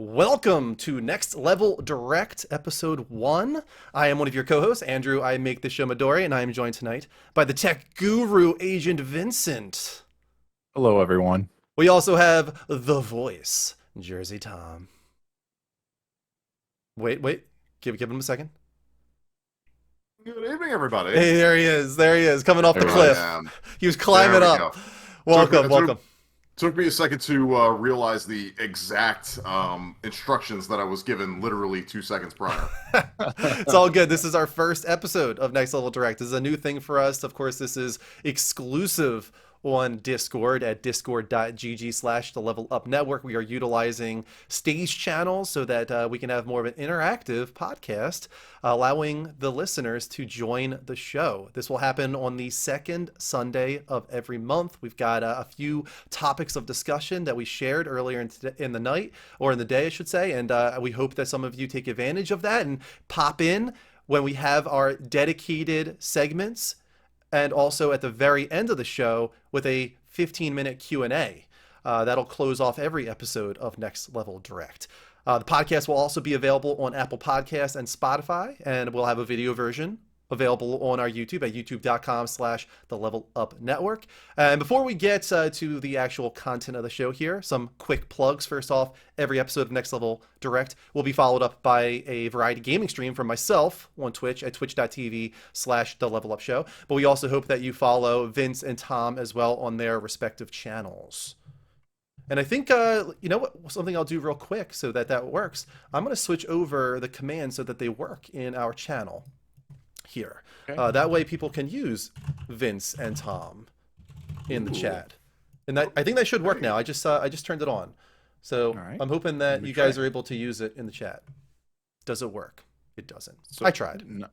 Welcome to Next Level Direct, Episode 1. I am one of your co-hosts, Andrew. I make the show Midori, and I am joined tonight by the tech guru, Agent Vincent. Hello, everyone. We also have the voice, Jersey Tom. Wait. Give him a second. Good evening, everybody. Hey, there he is, coming off the Here I cliff. am. He was climbing There we up. go. Welcome. Took me a second to realize the exact instructions that I was given literally 2 seconds prior. It's all good. This is our first episode of Next Level Direct. This is a new thing for us. Of course, this is exclusive on Discord at discord.gg/the Level Up Network. We are utilizing stage channels so that we can have more of an interactive podcast, allowing the listeners to join the show. This will happen on the second Sunday of every month. We've got a few topics of discussion that we shared earlier in the night, or in the day, I should say, and we hope that some of you take advantage of that and pop in when we have our dedicated segments, and also at the very end of the show with a 15-minute Q&A. That'll close off every episode of Next Level Direct. The podcast will also be available on Apple Podcasts and Spotify, and we'll have a video version available on our YouTube at youtube.com/the Level Up Network. And before we get to the actual content of the show here, some quick plugs. First off, every episode of Next Level Direct will be followed up by a variety gaming stream from myself on Twitch at twitch.tv/the Level Up Show. But we also hope that you follow Vince and Tom as well on their respective channels. And I think, something I'll do real quick so that works. I'm going to switch over the commands so that they work in our channel here. Okay. That way people can use Vince and Tom in the chat. And I think that should work now. I just turned it on. So right. I'm hoping that you guys are able to use it in the chat. Does it work? It doesn't. So, I tried. No,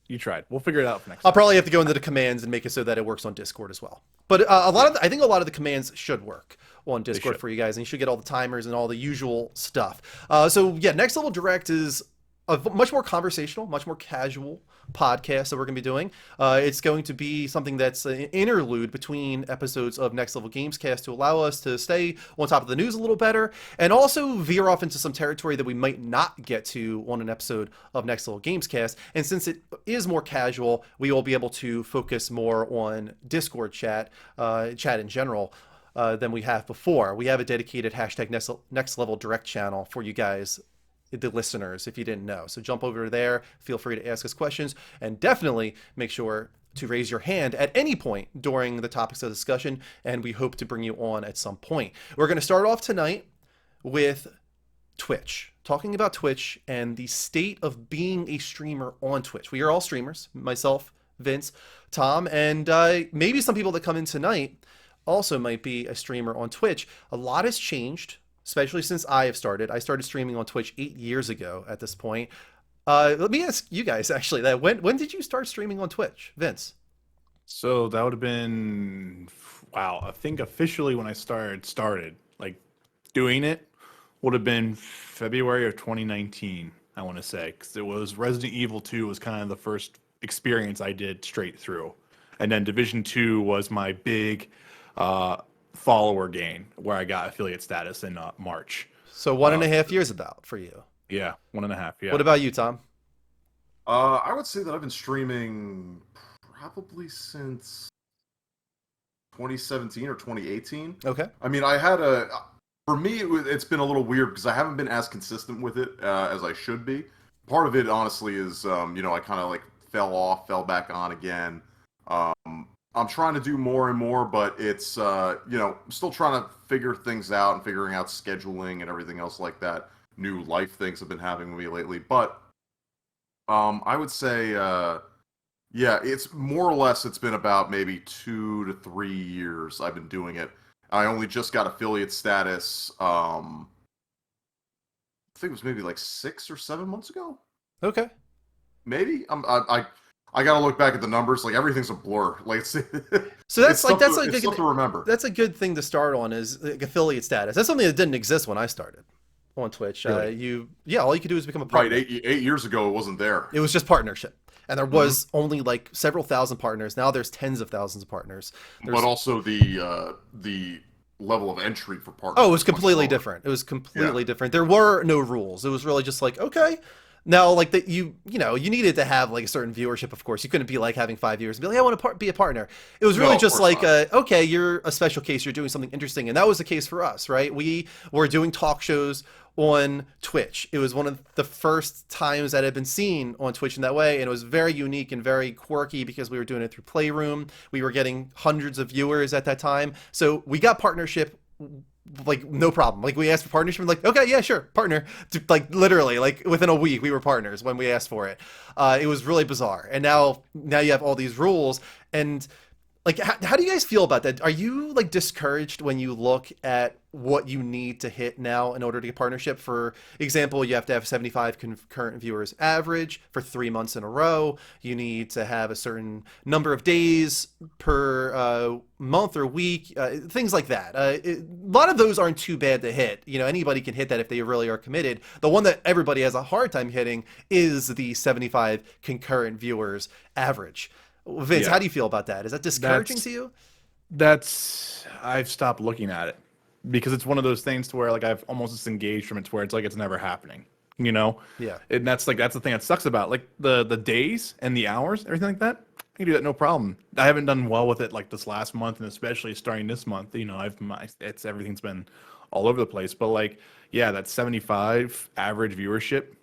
you tried. We'll figure it out for next I'll time. probably have to go into the commands and make it so that it works on Discord as well. But I think a lot of the commands should work on Discord for you guys, and you should get all the timers and all the usual stuff. So yeah, Next Level Direct is a much more conversational, much more casual podcast that we're going to be doing. It's going to be something that's an interlude between episodes of Next Level Gamescast to allow us to stay on top of the news a little better, and also veer off into some territory that we might not get to on an episode of Next Level Gamescast. And since it is more casual, we will be able to focus more on Discord chat in general, than we have before. We have a dedicated hashtag Next Level Direct channel for you guys, the listeners, if you didn't know. So jump over there, feel free to ask us questions, and definitely make sure to raise your hand at any point during the topics of discussion, and we hope to bring you on at some point. We're going to start off tonight with Twitch, talking about Twitch and the state of being a streamer on Twitch. We are all streamers, myself, Vince, Tom, and maybe some people that come in tonight also might be a streamer on Twitch. A lot has changed, especially since I have started. I started streaming on Twitch 8 years ago at this point. Let me ask you guys, actually, that when did you start streaming on Twitch, Vince? So that would have been, wow, I think officially when I started like doing it would have been February of 2019, I want to say, because it was Resident Evil 2 was kind of the first experience I did straight through. And then Division 2 was my big follower gain where I got affiliate status in March. So 1.5 years about for you. Yeah, 1.5. Yeah. What about you, Tom? I would say that I've been streaming probably since 2017 or 2018. Okay. I mean, for me, it's been a little weird because I haven't been as consistent with it as I should be. Part of it, honestly, is, I kind of like fell back on again. I'm trying to do more and more, but it's, I'm still trying to figure things out and figuring out scheduling and everything else like that. New life things have been happening with me lately. But I would say, it's more or less, it's been about maybe 2 to 3 years I've been doing it. I only just got affiliate status, I think it was maybe like 6 or 7 months ago. Okay. Maybe. I gotta look back at the numbers. Like, everything's a blur. Like, it's, So that's it's tough to remember. That's a good thing to start on, is like affiliate status. That's something that didn't exist when I started on Twitch. Really? All you could do is become a partner. Right, 8 years ago, it wasn't there. It was just partnership. And there was only like several thousand partners. Now there's tens of thousands of partners. But also the level of entry for Oh, it partners was is much completely lower. different. It was Yeah. completely different. There were no rules. It was really just like, okay. Now, like that, you needed to have like a certain viewership. Of course, you couldn't be like having 5 viewers and be like, I want to be a partner. It was No, really of just course like, not. okay, you're a special case. You're doing something interesting, and that was the case for us, right? We were doing talk shows on Twitch. It was one of the first times that had been seen on Twitch in that way, and it was very unique and very quirky because we were doing it through Playroom. We were getting hundreds of viewers at that time, so we got partnership like no problem. Like we asked for partnership, and like okay, yeah, sure, partner. Like literally, like within a week, we were partners when we asked for it. It was really bizarre, and now you have all these rules, and like how do you guys feel about that? Are you like discouraged when you look at what you need to hit now in order to get partnership? For example, you have to have 75 concurrent viewers average for 3 months in a row. You need to have a certain number of days per month or week, things like that. A lot of those aren't too bad to hit. Anybody can hit that if they really are committed. The one that everybody has a hard time hitting is the 75 concurrent viewers average. Vince, how Yeah, do you feel about that? Is that discouraging that's to you? I've stopped looking at it because it's one of those things to where like I've almost disengaged from it to where it's like it's never happening, you know? Yeah. And that's the thing that sucks about like the days and the hours, everything like that. I can do that no problem. I haven't done well with it like this last month and especially starting this month. It's everything's been all over the place. But like, yeah, that 75 average viewership.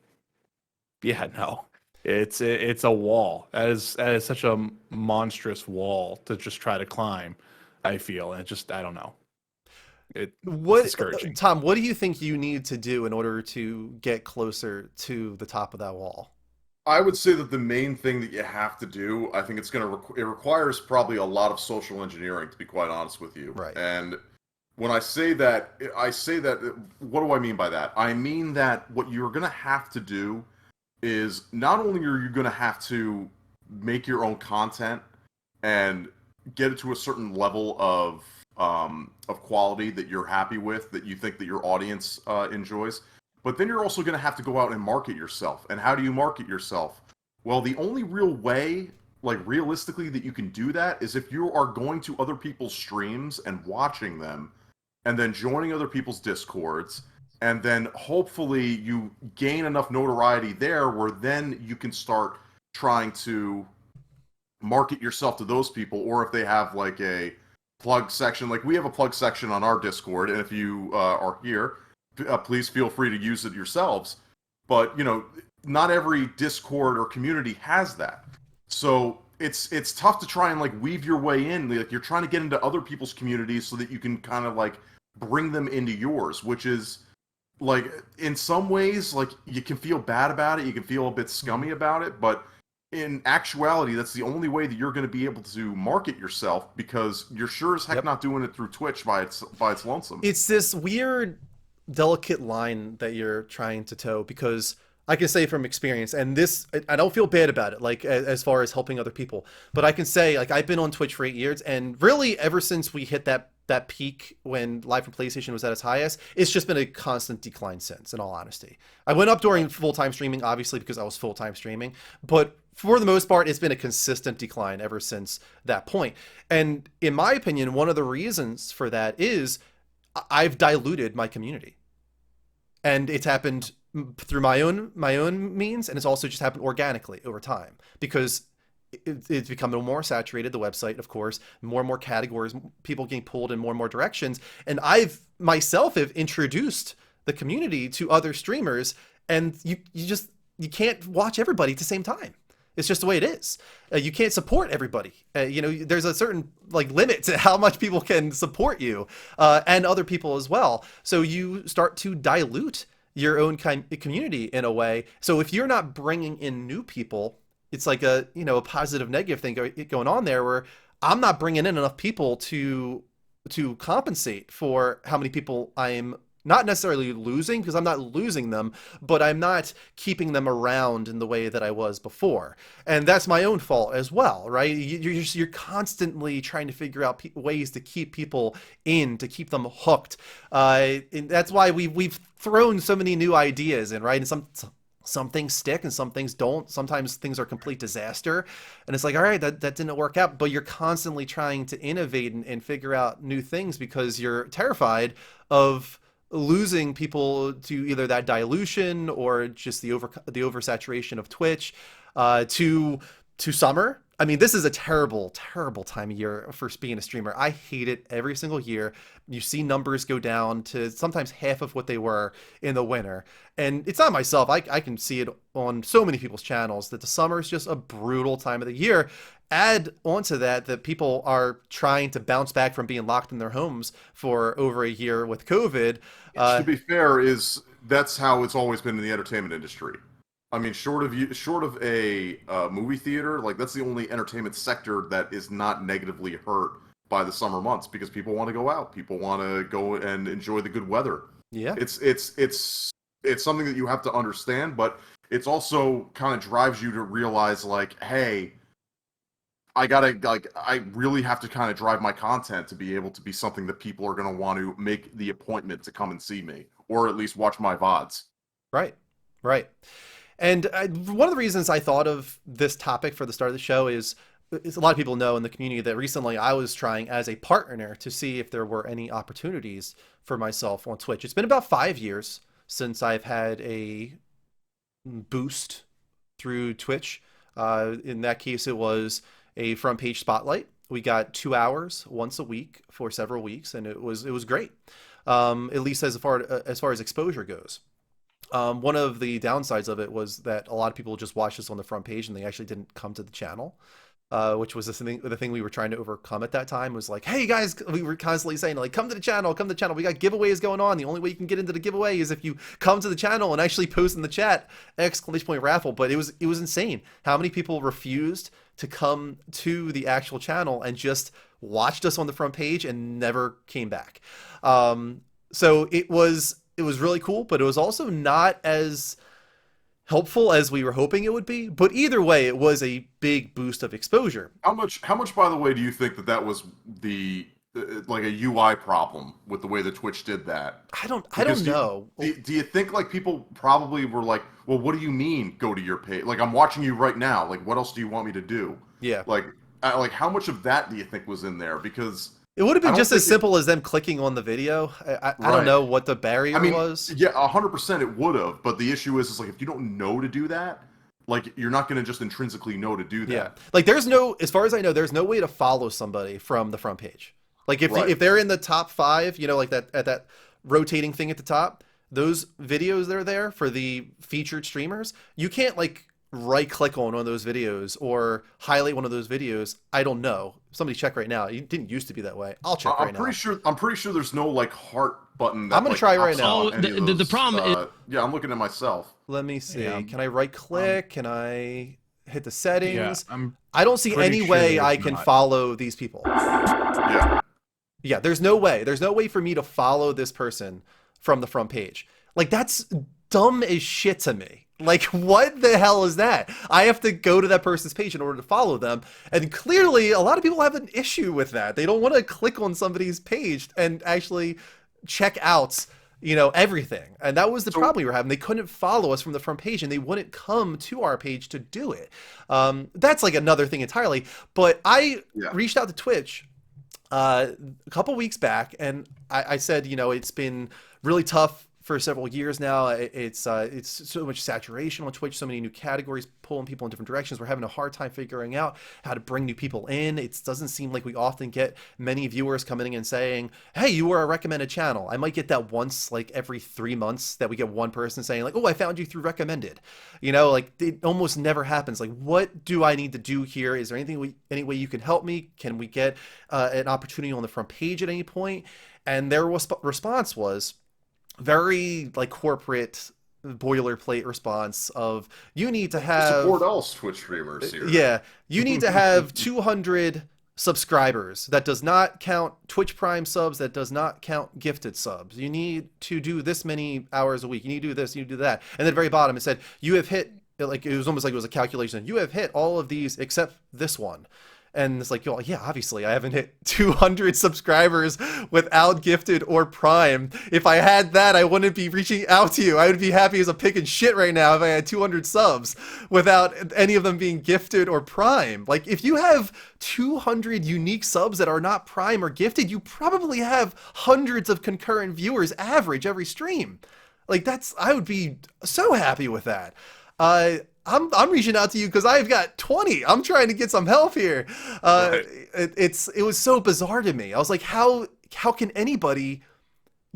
Yeah, no. It's a wall. That is such a monstrous wall to just try to climb, I feel. And I don't know. It's What, discouraging. Tom, what do you think you need to do in order to get closer to the top of that wall? I would say that the main thing that you have to do, I think it requires probably a lot of social engineering, to be quite honest with you. Right. And when I say that, what do I mean by that? I mean that what you're going to have to do is not only are you going to have to make your own content and get it to a certain level of quality that you're happy with, that you think that your audience enjoys, but then you're also going to have to go out and market yourself. And how do you market yourself? Well, the only real way, like realistically, that you can do that is if you are going to other people's streams and watching them, and then joining other people's discords, and then hopefully you gain enough notoriety there where then you can start trying to market yourself to those people. Or if they have like a plug section, like we have a plug section on our Discord, and if you are here, please feel free to use it yourselves. But not every Discord or community has that, so it's tough to try and like weave your way in. Like you're trying to get into other people's communities so that you can kind of like bring them into yours, which is like in some ways like you can feel bad about it, you can feel a bit scummy about it, but in actuality that's the only way that you're going to be able to market yourself, because you're sure as heck Yep. not doing it through Twitch by its lonesome. It's this weird, delicate line that you're trying to toe because I can say from experience, and this, I don't feel bad about it, like as far as helping other people, but I can say, like, I've been on Twitch for 8 years, and really ever since we hit that peak when Live from PlayStation was at its highest, it's just been a constant decline since, in all honesty. I went up during full-time streaming, obviously, because I was full-time streaming, but for the most part, it's been a consistent decline ever since that point. And in my opinion, one of the reasons for that is I've diluted my community, and it's happened through my own means, and it's also just happened organically over time because it's become more saturated, the website, of course, more and more categories, people getting pulled in more and more directions, and I've myself have introduced the community to other streamers, and you can't watch everybody at the same time. It's just the way it is. You can't support everybody. There's a certain like limit to how much people can support you, and other people as well. So you start to dilute your own community in a way. So if you're not bringing in new people, it's like a positive negative thing going on there, where I'm not bringing in enough people to compensate for how many people I'm not necessarily losing, because I'm not losing them, but I'm not keeping them around in the way that I was before. And that's my own fault as well, right? You're constantly trying to figure out ways to keep people in, to keep them hooked. And that's why we've thrown so many new ideas in, right? And some things stick and some things don't. Sometimes things are complete disaster. And it's like, all right, that didn't work out. But you're constantly trying to innovate and figure out new things because you're terrified of losing people to either that dilution or just the oversaturation of Twitch, to summer. I mean, this is a terrible, terrible time of year for being a streamer. I hate it every single year. You see numbers go down to sometimes half of what they were in the winter. And it's not myself. I can see it on so many people's channels that the summer is just a brutal time of the year. Add onto that people are trying to bounce back from being locked in their homes for over a year with COVID. To be fair, that's how it's always been in the entertainment industry. I mean, short of a movie theater, like that's the only entertainment sector that is not negatively hurt by the summer months because people want to go out, people want to go and enjoy the good weather. Yeah, it's something that you have to understand, but it's also kind of drives you to realize like, hey, I really have to kind of drive my content to be able to be something that people are going to want to make the appointment to come and see me, or at least watch my VODs. Right. And one of the reasons I thought of this topic for the start of the show is a lot of people know in the community that recently I was trying as a partner to see if there were any opportunities for myself on Twitch. It's been about 5 years since I've had a boost through Twitch. In that case, it was a front page spotlight. We got 2 hours once a week for several weeks, and it was great. At least as far as exposure goes. One of the downsides of it was that a lot of people just watched us on the front page and they actually didn't come to the channel, which was the thing we were trying to overcome at that time. Was like, hey guys, we were constantly saying like, come to the channel. We got giveaways going on. The only way you can get into the giveaway is if you come to the channel and actually post in the chat !raffle. But it was insane how many people refused to come to the actual channel and just watched us on the front page and never came back. So it was really cool, but it was also not as helpful as we were hoping it would be. But either way, it was a big boost of exposure. How much, by the way, do you think that was the like a UI problem with the way that Twitch did that? I don't know. Do you think like people probably were like, well, what do you mean go to your page? Like, I'm watching you right now. Like, what else do you want me to do? Yeah. Like how much of that do you think was in there? Because it would have been just as simple as them clicking on the video. I don't know what the barrier was. Yeah, 100% it would have. But the issue is like if you don't know to do that, like you're not going to just intrinsically know to do that. Yeah, like as far as I know, there's no way to follow somebody from the front page. Like if they're in the top 5, you know, like that rotating thing at the top, those videos that are there for the featured streamers, you can't like right click on one of those videos or highlight one of those videos. I don't know. Somebody check right now. It didn't used to be that way. I'll check right now. I'm pretty sure there's no like heart button. I'm gonna try right now. Oh, the problem is. Yeah, I'm looking at myself. Let me see. Yeah. Can I right click? Can I hit the settings? Yeah, I don't see any way I can follow these people. Yeah, there's no way. There's no way for me to follow this person from the front page. Like, that's dumb as shit to me. Like, what the hell is that? I have to go to that person's page in order to follow them. And clearly, a lot of people have an issue with that. They don't want to click on somebody's page and actually check out, you know, everything. And that was the problem we were having. They couldn't follow us from the front page and they wouldn't come to our page to do it. That's like another thing entirely. But I reached out to Twitch a couple weeks back and I said, you know, it's been really tough for several years now. It's so much saturation on Twitch, so many new categories pulling people in different directions. We're having a hard time figuring out how to bring new people in. It doesn't seem like we often get many viewers coming in and saying, hey, you were a recommended channel. I might get that once like every 3 months that we get one person saying like, oh, I found you through recommended. You know, like it almost never happens. Like, what do I need to do here? Is there any way you can help me? Can we get an opportunity on the front page at any point? And their response was very like corporate boilerplate response of, you need to have support all Twitch streamers here. Yeah, you need to have 200 subscribers. That does not count Twitch Prime subs. That does not count gifted subs. You need to do this many hours a week. You need to do this. You need to do that. And at the very bottom it said, you have hit, like it was almost like it was a calculation. You have hit all of these except this one. And it's like, oh, yeah, obviously I haven't hit 200 subscribers without gifted or prime. If I had that, I wouldn't be reaching out to you. I would be happy as a pig in shit right now if I had 200 subs without any of them being gifted or prime. Like, if you have 200 unique subs that are not prime or gifted, you probably have hundreds of concurrent viewers average every stream. Like, I would be so happy with that. I'm reaching out to you because I've got 20. I'm trying to get some help here. Right. It was so bizarre to me. I was like, how can anybody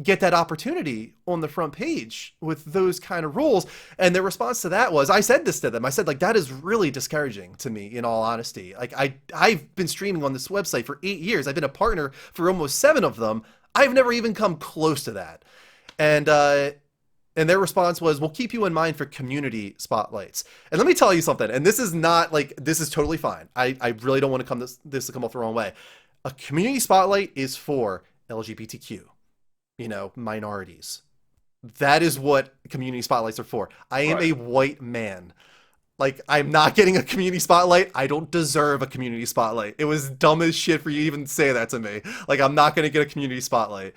get that opportunity on the front page with those kind of rules? And their response to that was, I said this to them. I said, like, that is really discouraging to me, in all honesty. Like, I've been streaming on this website for 8 years. I've been a partner for almost 7 of them. I've never even come close to that. And their response was, we'll keep you in mind for community spotlights. And let me tell you something, and this is not like, this is totally fine. I really don't want to this to come off the wrong way. A community spotlight is for LGBTQ, minorities. That is what community spotlights are for. I am a white man. Like, I'm not getting a community spotlight. I don't deserve a community spotlight. It was dumb as shit for you to even say that to me. Like, I'm not going to get a community spotlight.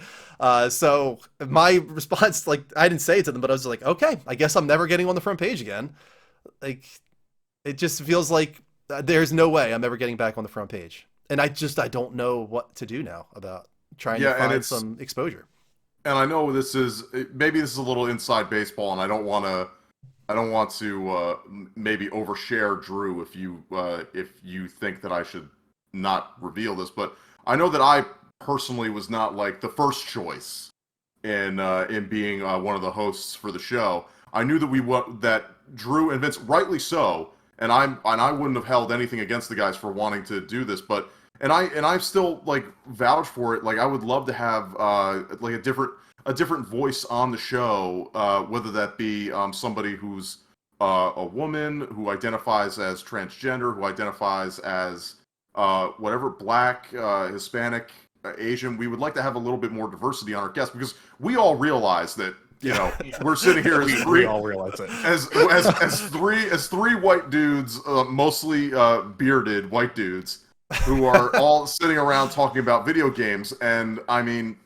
So my response, like, I didn't say it to them, but I was like, okay, I guess I'm never getting on the front page again. Like, it just feels like there's no way I'm ever getting back on the front page. And I don't know what to do now about trying to find some exposure. And I know maybe this is a little inside baseball, and I don't want to maybe overshare Drew if you think that I should not reveal this, but I know that I personally was not like the first choice in being one of the hosts for the show. I knew that Drew and Vince, rightly so, and I wouldn't have held anything against the guys for wanting to do this, but I've still like vouched for it. Like, I would love to have like a different voice on the show, whether that be somebody who's a woman, who identifies as transgender, who identifies as whatever, black, Hispanic, Asian. We would like to have a little bit more diversity on our guests, because we all realize that, we're sitting here as three. We all realize it. As three white dudes, mostly bearded white dudes, who are all sitting around talking about video games. And I mean,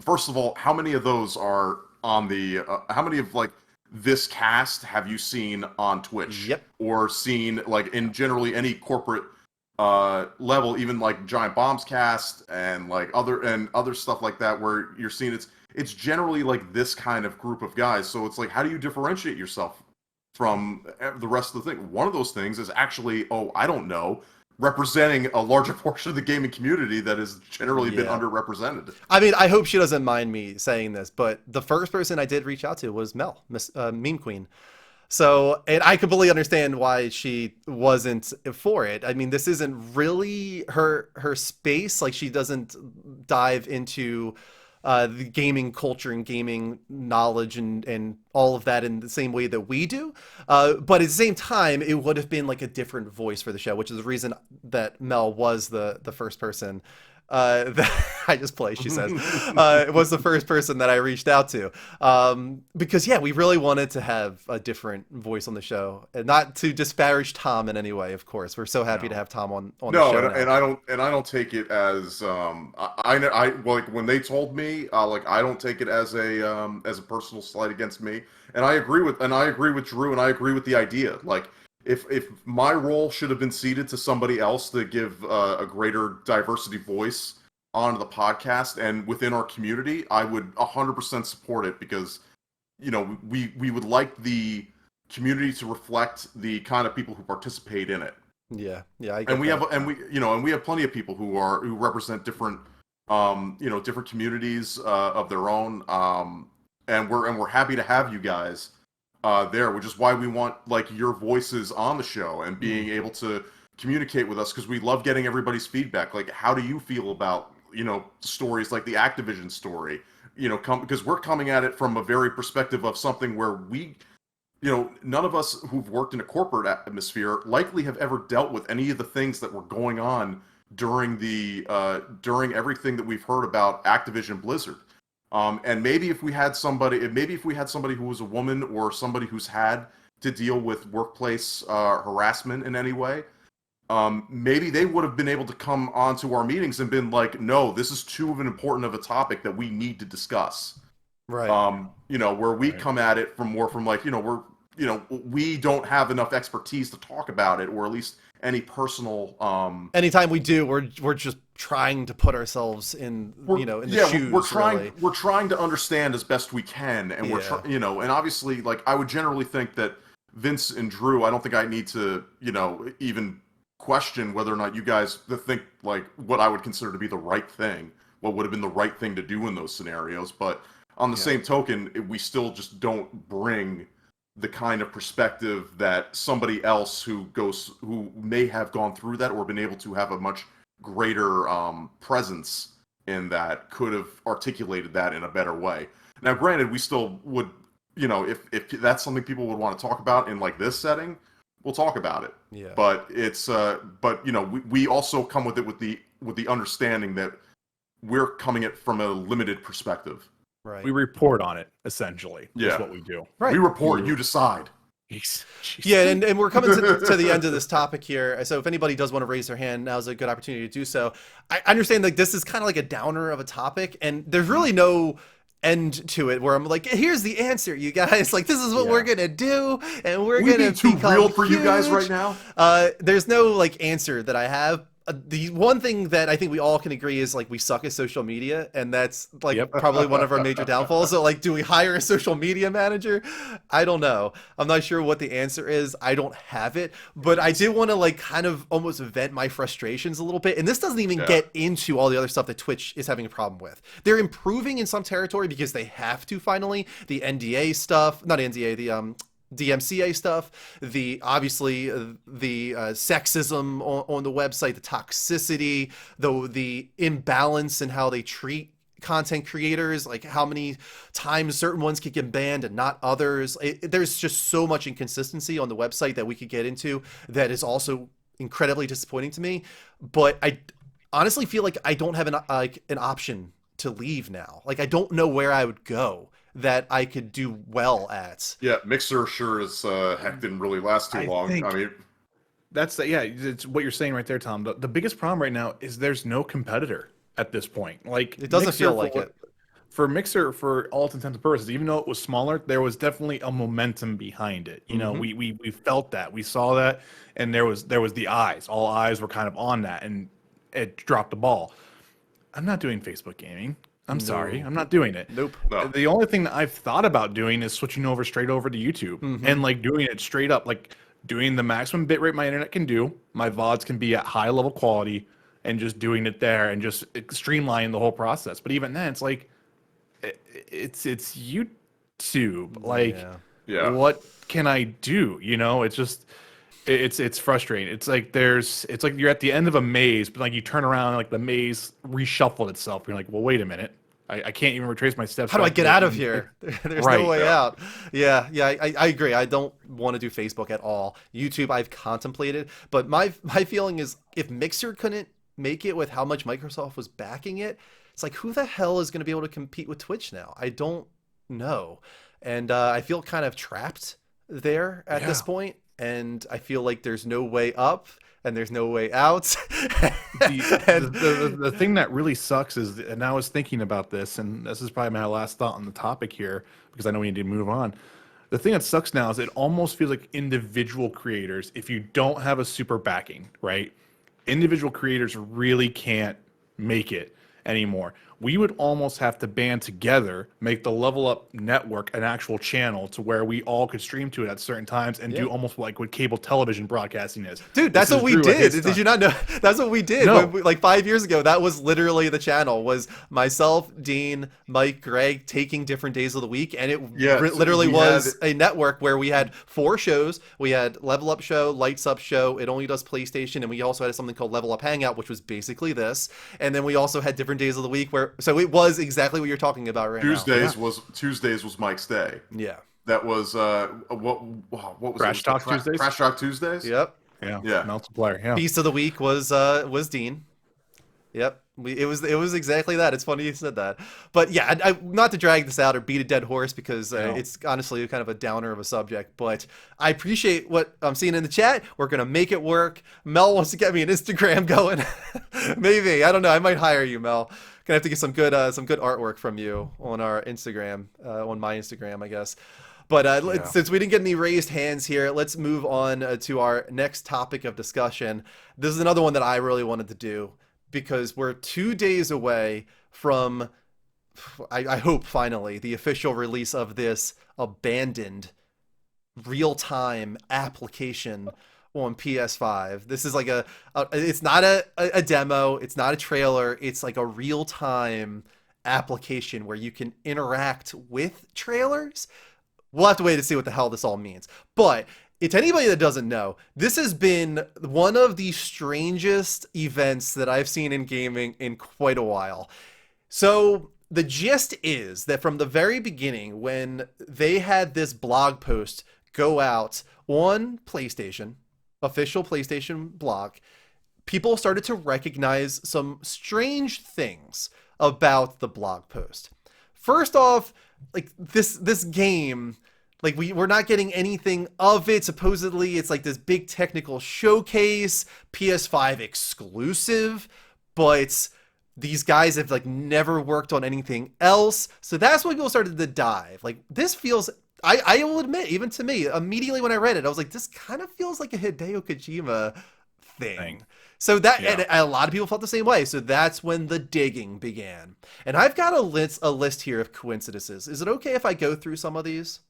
first of all, how many of those are on the? How many of like this cast have you seen on Twitch? Yep. Or seen like in generally any corporate level, even like Giant Bomb's cast and like other stuff like that, where you're seeing it's generally like this kind of group of guys. So it's like, how do you differentiate yourself from the rest of the thing? One of those things is actually, I don't know, representing a larger portion of the gaming community that has generally been underrepresented. I mean, I hope she doesn't mind me saying this, but the first person I did reach out to was Mel, Meme Queen. So, and I completely understand why she wasn't for it. I mean, this isn't really her space. Like, she doesn't dive into the gaming culture and gaming knowledge and all of that in the same way that we do. But at the same time, it would have been like a different voice for the show, which is the reason that Mel was the first person that I just play, she says, was the first person that I reached out to. Because, yeah, we really wanted to have a different voice on the show. And not to disparage Tom in any way, of course. We're so happy to have Tom on the show. No, and I don't take it as I like when they told me, like, I don't take it as a personal slight against me. And I agree with Drew, and I agree with the idea. Like, if my role should have been ceded to somebody else to give a greater diversity voice on the podcast and within our community, I would 100% support it, because we would like the community to reflect the kind of people who participate in it. Yeah, and we have plenty of people who represent different different communities of their own, and we're happy to have you guys there, which is why we want like your voices on the show and being able to communicate with us, because we love getting everybody's feedback. Like, how do you feel about stories like the Activision story? Because we're coming at it from a very perspective of something where we, none of us who've worked in a corporate atmosphere likely have ever dealt with any of the things that were going on during everything that we've heard about Activision Blizzard. And maybe if we had somebody who was a woman, or somebody who's had to deal with workplace harassment in any way, maybe they would have been able to come onto our meetings and been like, no, this is too important of a topic that we need to discuss. Right. Where we Right. come at it from more from like, we don't have enough expertise to talk about it, or at least any personal. Anytime we do, we're just trying to put ourselves in in the shoes. Really. We're trying to understand as best we can, and and obviously, like, I would generally think that Vince and Drew, I don't think I need to, even question whether or not you guys think like what I would consider to be the right thing, what would have been the right thing to do in those scenarios. But on the same token, we still just don't bring the kind of perspective that somebody else who may have gone through that or been able to have a much greater presence in that could have articulated that in a better way. Now, granted, we still would, if that's something people would want to talk about in like this setting, we'll talk about it. Yeah. But it's we also come with it with the understanding that we're coming it from a limited perspective. Right. We report on it, essentially. Yeah. Is what we do. Right. We report, you decide. Jeez. Yeah, and we're coming to the end of this topic here. So if anybody does want to raise their hand, now's a good opportunity to do so. I understand like this is kind of like a downer of a topic, and there's really no end to it where I'm like, here's the answer, you guys. Like, this is what we're gonna do, and we're gonna be too become real for huge. you guys right now. There's no like answer that I have. The one thing that I think we all can agree is like we suck at social media, and that's like probably one of our major downfalls. So like, do we hire a social media manager? I don't know. I'm not sure what the answer is. I don't have it, but I did want to like kind of almost vent my frustrations a little bit. And this doesn't even get into all the other stuff that Twitch is having a problem with. They're improving in some territory because they have to finally. The NDA stuff, not NDA, the DMCA stuff, the sexism on the website, the toxicity, the imbalance in how they treat content creators, like how many times certain ones could get banned and not others. There's just so much inconsistency on the website that we could get into that is also incredibly disappointing to me. But I honestly feel like I don't have an option to leave now. Like, I don't know where I would go that I could do well at. Yeah, Mixer sure as heck didn't really last too long. I mean, it's what you're saying right there, Tom. The biggest problem right now is there's no competitor at this point. Like, it doesn't Mixer, feel like it. For Mixer, for all intents and purposes, even though it was smaller, there was definitely a momentum behind it. You know, we felt that, we saw that, and there was the eyes. All eyes were kind of on that, and it dropped the ball. I'm not doing Facebook gaming. I'm sorry, I'm not doing it. Nope. No. The only thing that I've thought about doing is switching straight over to YouTube and like doing it straight up, like doing the maximum bitrate my internet can do. My VODs can be at high level quality, and just doing it there and just streamlining the whole process. But even then, it's like it's YouTube. Like, what can I do? You know, it's just. It's frustrating. It's like you're at the end of a maze, but like you turn around and like the maze reshuffled itself. You're like, well, wait a minute. I can't even retrace my steps. How do I get out of here? There's no way out. Yeah, I agree. I don't want to do Facebook at all. YouTube, I've contemplated, but my feeling is if Mixer couldn't make it with how much Microsoft was backing it, it's like, who the hell is going to be able to compete with Twitch now? I don't know, and I feel kind of trapped there at this point. And I feel like there's no way up and there's no way out. The thing that really sucks is, and I was thinking about this, and this is probably my last thought on the topic here, because I know we need to move on. The thing that sucks now is it almost feels like individual creators, if you don't have a super backing, right? Individual creators really can't make it anymore. We would almost have to band together, make the Level Up Network an actual channel to where we all could stream to it at certain times and do almost like what cable television broadcasting is. Dude, that's what we did. Did you not know? That's what we did. No. Like 5 years ago, that was literally the channel, was myself, Dean, Mike, Greg taking different days of the week. And it literally was a network where we had 4 shows. We had Level Up Show, Lights Up Show. It only does PlayStation. And we also had something called Level Up Hangout, which was basically this. And then we also had different days of the week where, so it was exactly what you're talking about right now. Tuesdays was Mike's day. Yeah. That was what was Crash Talk Tuesdays? Crash Talk Tuesdays? Yep. Yeah. Multiplayer. Yeah. Beast of the Week was Dean. Yep. It was exactly that. It's funny you said that. But yeah, not to drag this out or beat a dead horse because No. it's honestly kind of a downer of a subject. But I appreciate what I'm seeing in the chat. We're gonna make it work. Mel wants to get me an Instagram going. Maybe, I don't know. I might hire you, Mel. Gonna have to get some good artwork from you on our Instagram, on my Instagram, I guess. But since we didn't get any raised hands here, let's move on to our next topic of discussion. This is another one that I really wanted to do because we're 2 days away from, I hope finally, the official release of this abandoned real-time application on PS5. This is like it's not a demo, it's not a trailer, it's like a real-time application where you can interact with trailers. We'll have to wait to see what the hell this all means. But to anybody that doesn't know, this has been one of the strangest events that I've seen in gaming in quite a while. So the gist is that from the very beginning, when they had this blog post go out on PlayStation, official PlayStation blog, people started to recognize some strange things about the blog post. First off, like this game, like we're not getting anything of it. Supposedly it's like this big technical showcase, PS5 exclusive, but these guys have like never worked on anything else. So that's when people started to dive. Like this feels, I will admit, even to me, immediately when I read it, I was like, this kind of feels like a Hideo Kojima thing. So that, and a lot of people felt the same way. So that's when the digging began. And I've got a list here of coincidences. Is it okay if I go through some of these?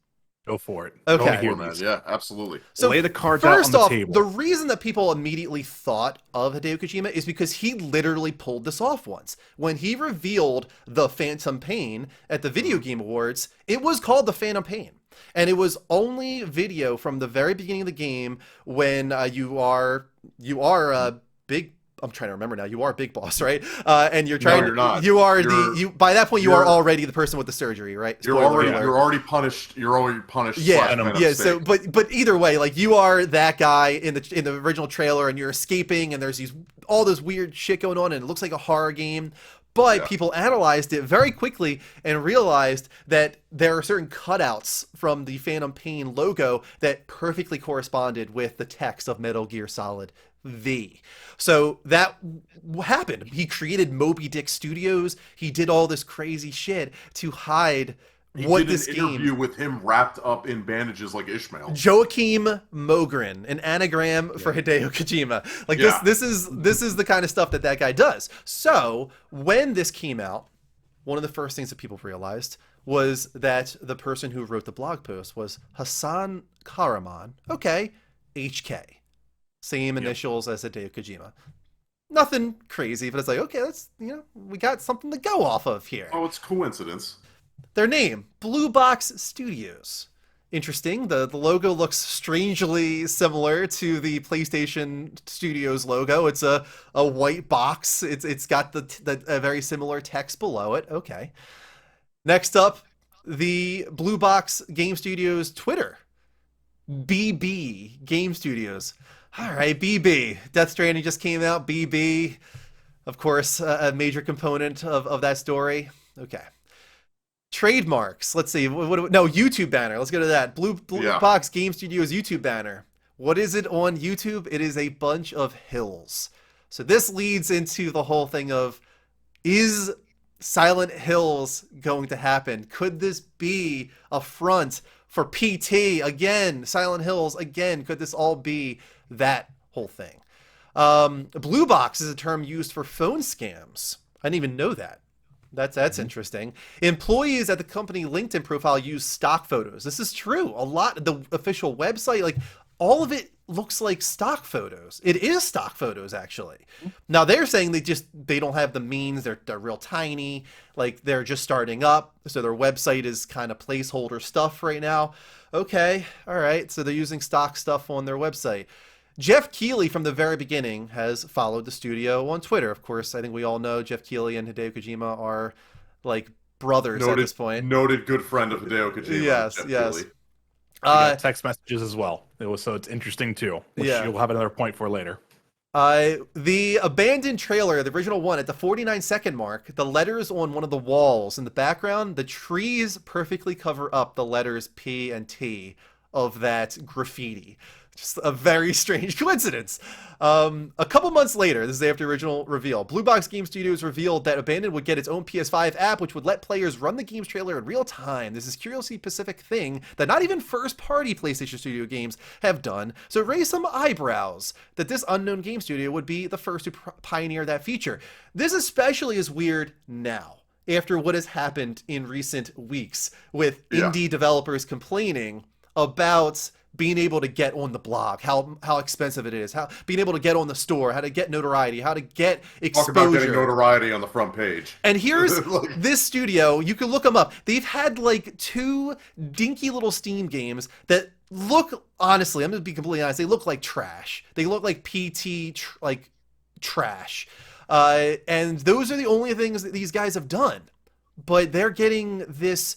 Go for it. Okay. Go Man. Yeah, absolutely. So lay the cards out on the table. The reason that people immediately thought of Hideo Kojima is because he literally pulled this off once. When he revealed the Phantom Pain at the Video Game Awards, it was called the Phantom Pain. And it was only video from the very beginning of the game when you are big. I'm trying to remember now. You are Big Boss, right? And you're trying. No, you're not. You are by that point you are already the person with the surgery, right? You're already punished. You're already punished. Yeah. So, but either way, like you are that guy in the original trailer, and you're escaping, and there's all this weird shit going on, and it looks like a horror game. But people analyzed it very quickly and realized that there are certain cutouts from the Phantom Pain logo that perfectly corresponded with the text of Metal Gear Solid V. So that happened. He created Moby Dick Studios. He did all this crazy shit to hide what this game. He did an interview with him wrapped up in bandages like Ishmael. Joachim Mogren, an anagram for Hideo Kojima. Like this is the kind of stuff that guy does. So when this came out, one of the first things that people realized was that the person who wrote the blog post was Hassan Karaman. Okay, HK. Same initials as Hideo Kojima. Nothing crazy, but it's like, okay, that's, we got something to go off of here. Oh, it's coincidence. Their name, Blue Box Studios. Interesting. The logo looks strangely similar to the PlayStation Studios logo. It's a white box. It's got a very similar text below it. Okay. Next up, the Blue Box Game Studios Twitter. BB Game Studios. All right, BB. Death Stranding just came out. BB, of course, a major component of that story. Okay. Trademarks. Let's see. No, YouTube banner. Let's go to that. Blue Box Game Studios YouTube banner. What is it on YouTube? It is a bunch of hills. So this leads into the whole thing of, is Silent Hills going to happen? Could this be a front for PT again? Silent Hills again? Could this all be that whole thing? Blue box is a term used for phone scams. I didn't even know that. That's interesting. Employees at the company LinkedIn profile use stock photos. This is true. A lot. The official website, like all of it looks like stock photos. It is stock photos, actually. Now they're saying they don't have the means. They're real tiny. Like they're just starting up. So their website is kind of placeholder stuff right now. Okay. All right. So they're using stock stuff on their website. Jeff Keighley from the very beginning has followed the studio on Twitter. Of course, I think we all know Jeff Keighley and Hideo Kojima are like brothers at this point. Noted good friend of Hideo Kojima. Yes. Keighley. Got text messages as well. So it's interesting too, which you'll have another point for later. The abandoned trailer, the original one, at the 49-second mark, the letters on one of the walls in the background, the trees perfectly cover up the letters P and T of that graffiti. Just a very strange coincidence. A couple months later, this is after the original reveal, Blue Box Game Studios revealed that Abandoned would get its own PS5 app, which would let players run the game's trailer in real time. This is a curiously specific thing that not even first-party PlayStation Studio games have done, so it raised some eyebrows that this unknown game studio would be the first to pioneer that feature. This especially is weird now, after what has happened in recent weeks with indie developers complaining about being able to get on the blog, how expensive it is, how being able to get on the store, how to get notoriety, how to get exposure. Talk about getting notoriety on the front page. And here's this studio, you can look them up. They've had like 2 dinky little Steam games that look, honestly, I'm going to be completely honest, they look like trash. They look like PT, trash. And those are the only things that these guys have done. But they're getting this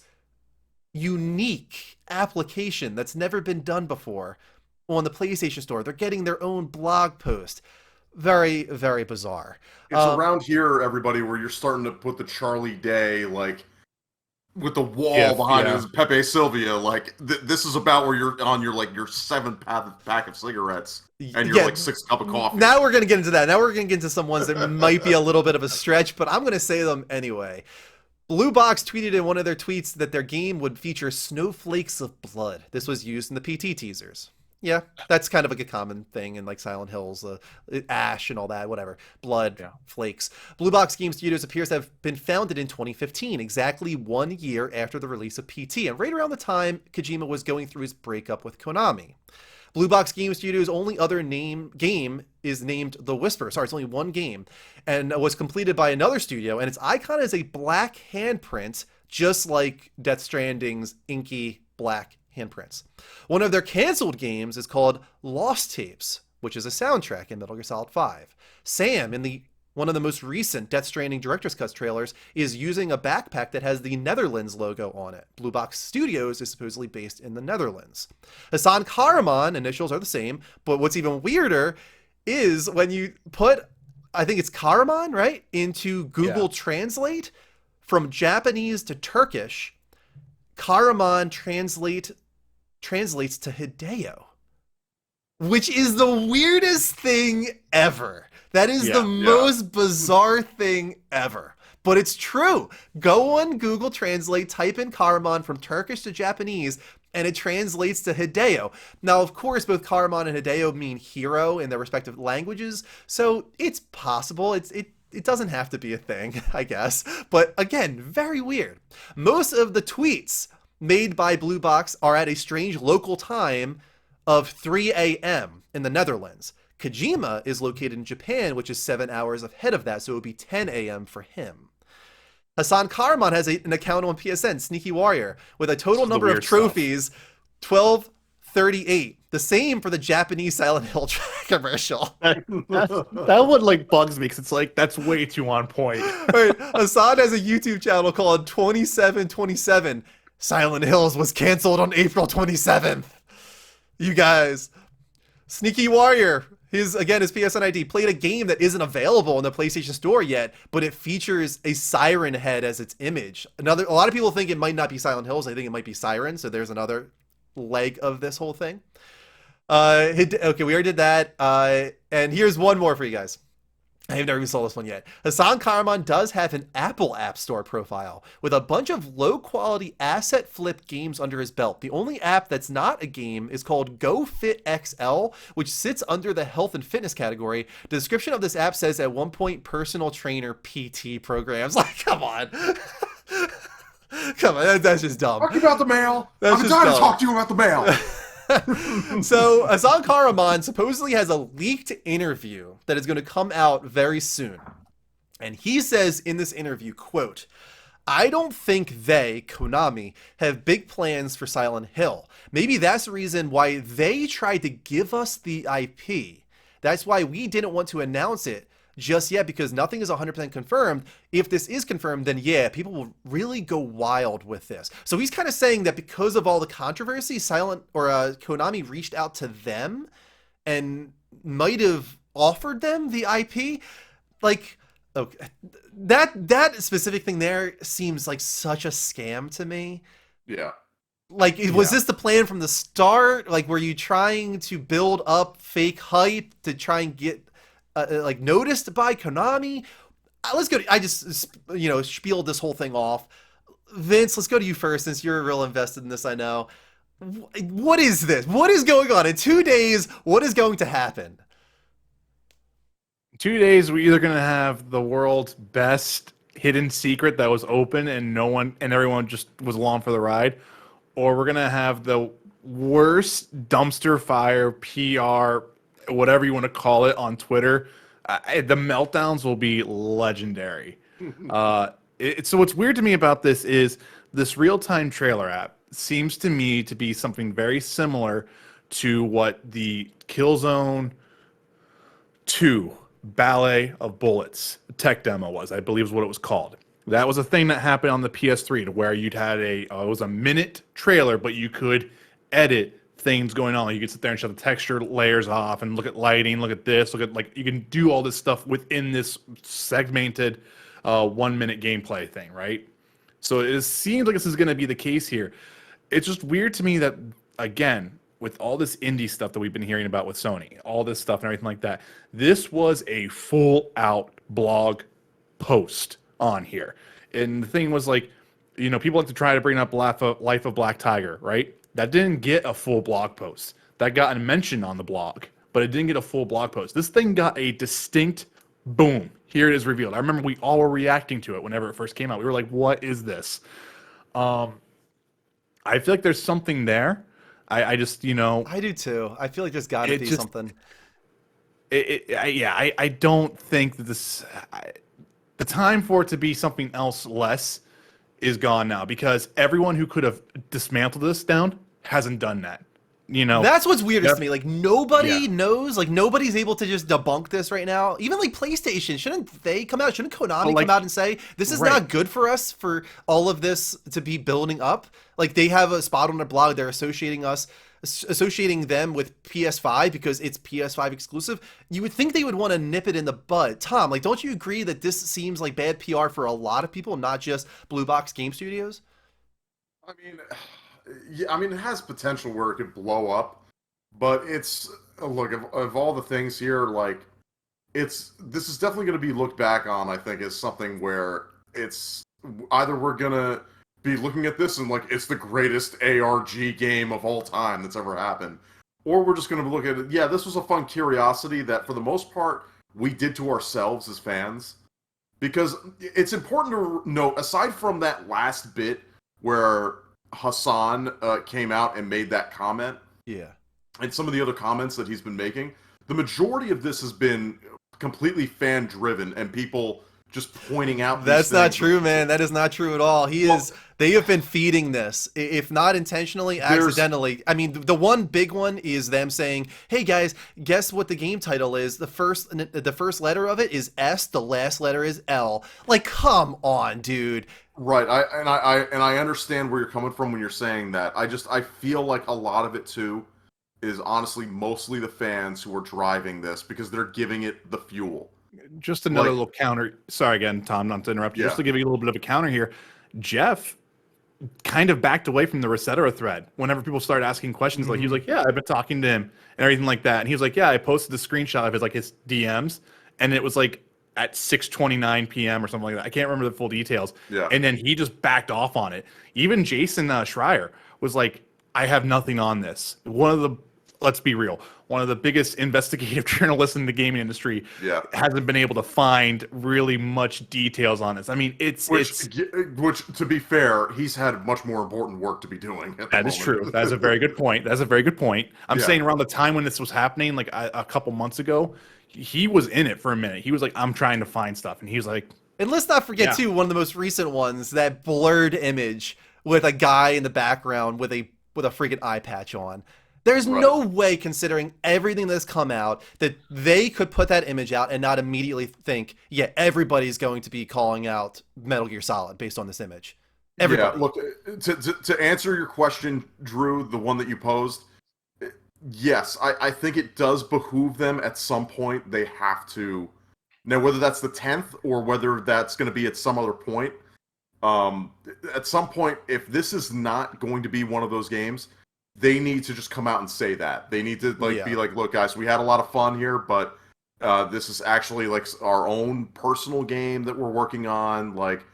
unique application that's never been done before on the PlayStation Store. They're getting their own blog post. Very, very bizarre. It's around here, everybody, where you're starting to put the Charlie Day, like, with the wall behind it, Pepe Sylvia. Like, this is about where you're on your 7th pack of cigarettes and your 6th cup of coffee. Now we're going to get into that. Now we're going to get into some ones that might be a little bit of a stretch, but I'm going to say them anyway. Blue Box tweeted in one of their tweets that their game would feature snowflakes of blood. This was used in the PT teasers. Yeah, that's kind of like a common thing in like Silent Hills, ash and all that, whatever. Blood, flakes. Blue Box Game Studios appears to have been founded in 2015, exactly 1 year after the release of PT, and right around the time Kojima was going through his breakup with Konami. Blue Box Game Studios' only other game is named The Whisper. Sorry, it's only one game, and was completed by another studio, and its icon is a black handprint, just like Death Stranding's inky black handprints. One of their canceled games is called Lost Tapes, which is a soundtrack in Metal Gear Solid 5. Sam, in one of the most recent Death Stranding Director's Cut trailers, is using a backpack that has the Netherlands logo on it. Blue Box Studios is supposedly based in the Netherlands. Hassan Karaman, initials are the same, but what's even weirder is when you put, I think it's Karaman, right, into Google Translate, from Japanese to Turkish, Karaman translates to Hideo, which is the weirdest thing ever. That is the most bizarre thing ever. But it's true. Go on Google Translate, type in Karaman from Turkish to Japanese, and it translates to Hideo. Now, of course, both Karaman and Hideo mean hero in their respective languages, so it's possible. It doesn't have to be a thing, I guess. But again, very weird. Most of the tweets made by Blue Box are at a strange local time of 3 a.m. in the Netherlands. Kojima is located in Japan, which is 7 hours ahead of that, so it would be 10 a.m. for him. Hassan Karaman has an account on PSN, Sneaky Warrior, with a total number of trophies, 1238. The same for the Japanese Silent Hill commercial. That one bugs me because it's that's way too on point. Right. Hassan has a YouTube channel called 2727. Silent Hills was canceled on April 27th. You guys. Sneaky Warrior, his PSN ID, played a game that isn't available in the PlayStation Store yet, but it features a siren head as its image. A lot of people think it might not be Silent Hills. I think it might be Siren, so there's another leg of this whole thing. Okay, we already did that. And here's one more for you guys. I have never even saw this one yet. Hassan Karaman does have an Apple App Store profile with a bunch of low-quality asset flip games under his belt. The only app that's not a game is called GoFit XL, which sits under the health and fitness category. The description of this app says at one point, personal trainer PT programs. Come on. Come on, that's just dumb. Talk about the mail. I'm trying to talk to you about the mail. So Hassan Karaman supposedly has a leaked interview that is going to come out very soon. And he says in this interview, quote, "I don't think they, Konami, have big plans for Silent Hill. Maybe that's the reason why they tried to give us the IP. That's why we didn't want to announce it just yet, because nothing is 100% confirmed. If this is confirmed, then yeah, people will really go wild with this." So he's kind of saying that because of all the controversy, Konami reached out to them and might have offered them the IP. Like, okay, that specific thing there seems like such a scam to me. Yeah. Like, was Yeah. this the plan from the start? Like, were you trying to build up fake hype to try and get like noticed by Konami? Let's go. I just spieled this whole thing off. Vince, let's go to you first since you're real invested in this. I know. What is this? What is going on in 2 days? What is going to happen? 2 days, we're either gonna have the world's best hidden secret that was open and no one and everyone just was along for the ride, or we're gonna have the worst dumpster fire PR, whatever you want to call it, on Twitter. The meltdowns will be legendary. So what's weird to me about this is this real-time trailer app seems to me to be something very similar to what the Killzone 2 Ballet of Bullets tech demo was, I believe is what it was called. That was a thing that happened on the PS3 to where you'd had it was a minute trailer, but you could edit things going on. You could sit there and shut the texture layers off and look at lighting, look at this, look at, like, you can do all this stuff within this segmented 1 minute gameplay thing, right? So it seems like this is going to be the case here. It's just weird to me that, again, with all this indie stuff that we've been hearing about with Sony, all this stuff and everything like that, this was a full out blog post on here. And the thing was, like, people like to try to bring up Life of Black Tiger, right? That didn't get a full blog post. That got a mention on the blog, but it didn't get a full blog post. This thing got a distinct boom. Here it is revealed. I remember we all were reacting to it whenever it first came out. We were like, what is this? I feel like there's something there. I just, I do too. I feel like there's got to be something. I don't think that the time for it to be something else less is gone now, because everyone who could have dismantled this down hasn't done that. That's what's weirdest to me. Like, nobody knows. Like, nobody's able to just debunk this right now. Even like PlayStation, shouldn't they come out? Shouldn't Konami come out and say this is not good for us for all of this to be building up? Like, they have a spot on their blog. They're associating them with PS5 because it's PS5 exclusive. You would think they would want to nip it in the bud. Tom, like, don't you agree that this seems like bad PR for a lot of people, not just Blue Box Game Studios? I mean, yeah, I mean, it has potential where it could blow up, but it's look of all the things here, like, this is definitely going to be looked back on, I think, as something where it's either we're gonna be looking at this and like it's the greatest ARG game of all time that's ever happened, or we're just going to look at it. Yeah, this was a fun curiosity that for the most part we did to ourselves as fans, because it's important to note, aside from that last bit where Hassan came out and made that comment, yeah, and some of the other comments that he's been making, the majority of this has been completely fan driven and people just pointing out these that's not things. true, man. That is not true at all. They have been feeding this, if not intentionally, accidentally. I mean, the one big one is them saying, "Hey guys, guess what the game title is? The first letter of it is S. The last letter is L." Like, come on, dude. Right. I understand where you're coming from when you're saying that. I feel like a lot of it too is honestly mostly the fans who are driving this because they're giving it the fuel. Just another little counter. Sorry again, Tom, not to interrupt you. Yeah. Just to give you a little bit of a counter here. Jeff kind of backed away from the Resetera thread whenever people started asking questions. Like, he was like, "Yeah, I've been talking to him," and everything like that. And he was like, "Yeah, I posted the screenshot of his DMs, and it was like at 6:29 p.m. or something like that. I can't remember the full details." Yeah. And then he just backed off on it. Even Jason Schreier was like, "I have nothing on this." Let's be real, one of the biggest investigative journalists in the gaming industry hasn't been able to find really much details on this. I mean, which to be fair, he's had much more important work to be doing. That is true. That's a very good point. I'm saying around the time when this was happening, like a couple months ago, he was in it for a minute. He was like, "I'm trying to find stuff," and he was like, and let's not forget too, one of the most recent ones, that blurred image with a guy in the background with a freaking eye patch on. There's no way, considering everything that's come out, that they could put that image out and not immediately think, yeah, everybody's going to be calling out Metal Gear Solid based on this image. Everybody. Yeah, look, to answer your question, Drew, the one that you posed, Yes, I think it does behoove them at some point. They have to now, whether that's the 10th or whether that's going to be at some other point. Um, at some point, if this is not going to be one of those games, they need to just come out and say that. They need to Yeah. be like, look, guys, we had a lot of fun here, but this is actually like our own personal game that we're working on. Like,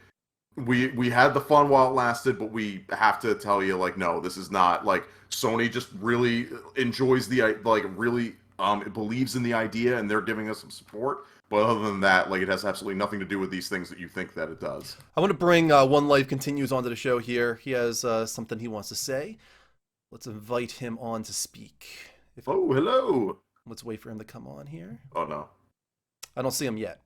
we had the fun while it lasted, but we have to tell you, like, no, this is not like Sony just really enjoys the like really it believes in the idea, and they're giving us some support. But other than that, like, it has absolutely nothing to do with these things that you think that it does. I want to bring One Life Continues onto the show here. He has something he wants to say. Let's invite him on to speak. Oh, hello. Let's wait for him to come on here. Oh no. I don't see him yet.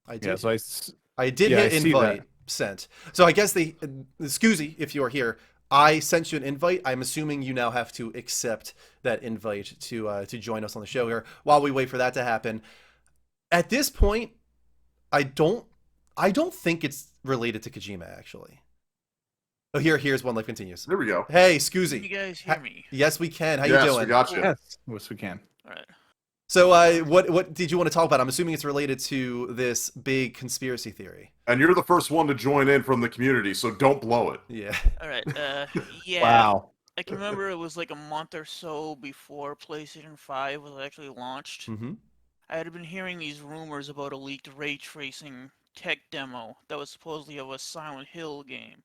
I did. Yeah, so I did yeah, hit I see invite that. sent. So I guess Scoozy, if you're here, I sent you an invite. I'm assuming you now have to accept that invite to join us on the show here. While we wait for that to happen, at this point, I don't think it's related to Kojima actually. Oh, here's One Life Continues. There we go. Hey, Can you Scoozy. guys hear me? Yes, we can. How you Yes, doing? we got you. Yes, we can. All right. So, what did you want to talk about? I'm assuming it's related to this big conspiracy theory. And you're the first one to join in from the community, so don't blow it. Yeah. All right. Yeah. Wow. I can remember it was like a month or so before PlayStation 5 was actually launched. Mm-hmm. I had been hearing these rumors about a leaked ray tracing tech demo that was supposedly of a Silent Hill game.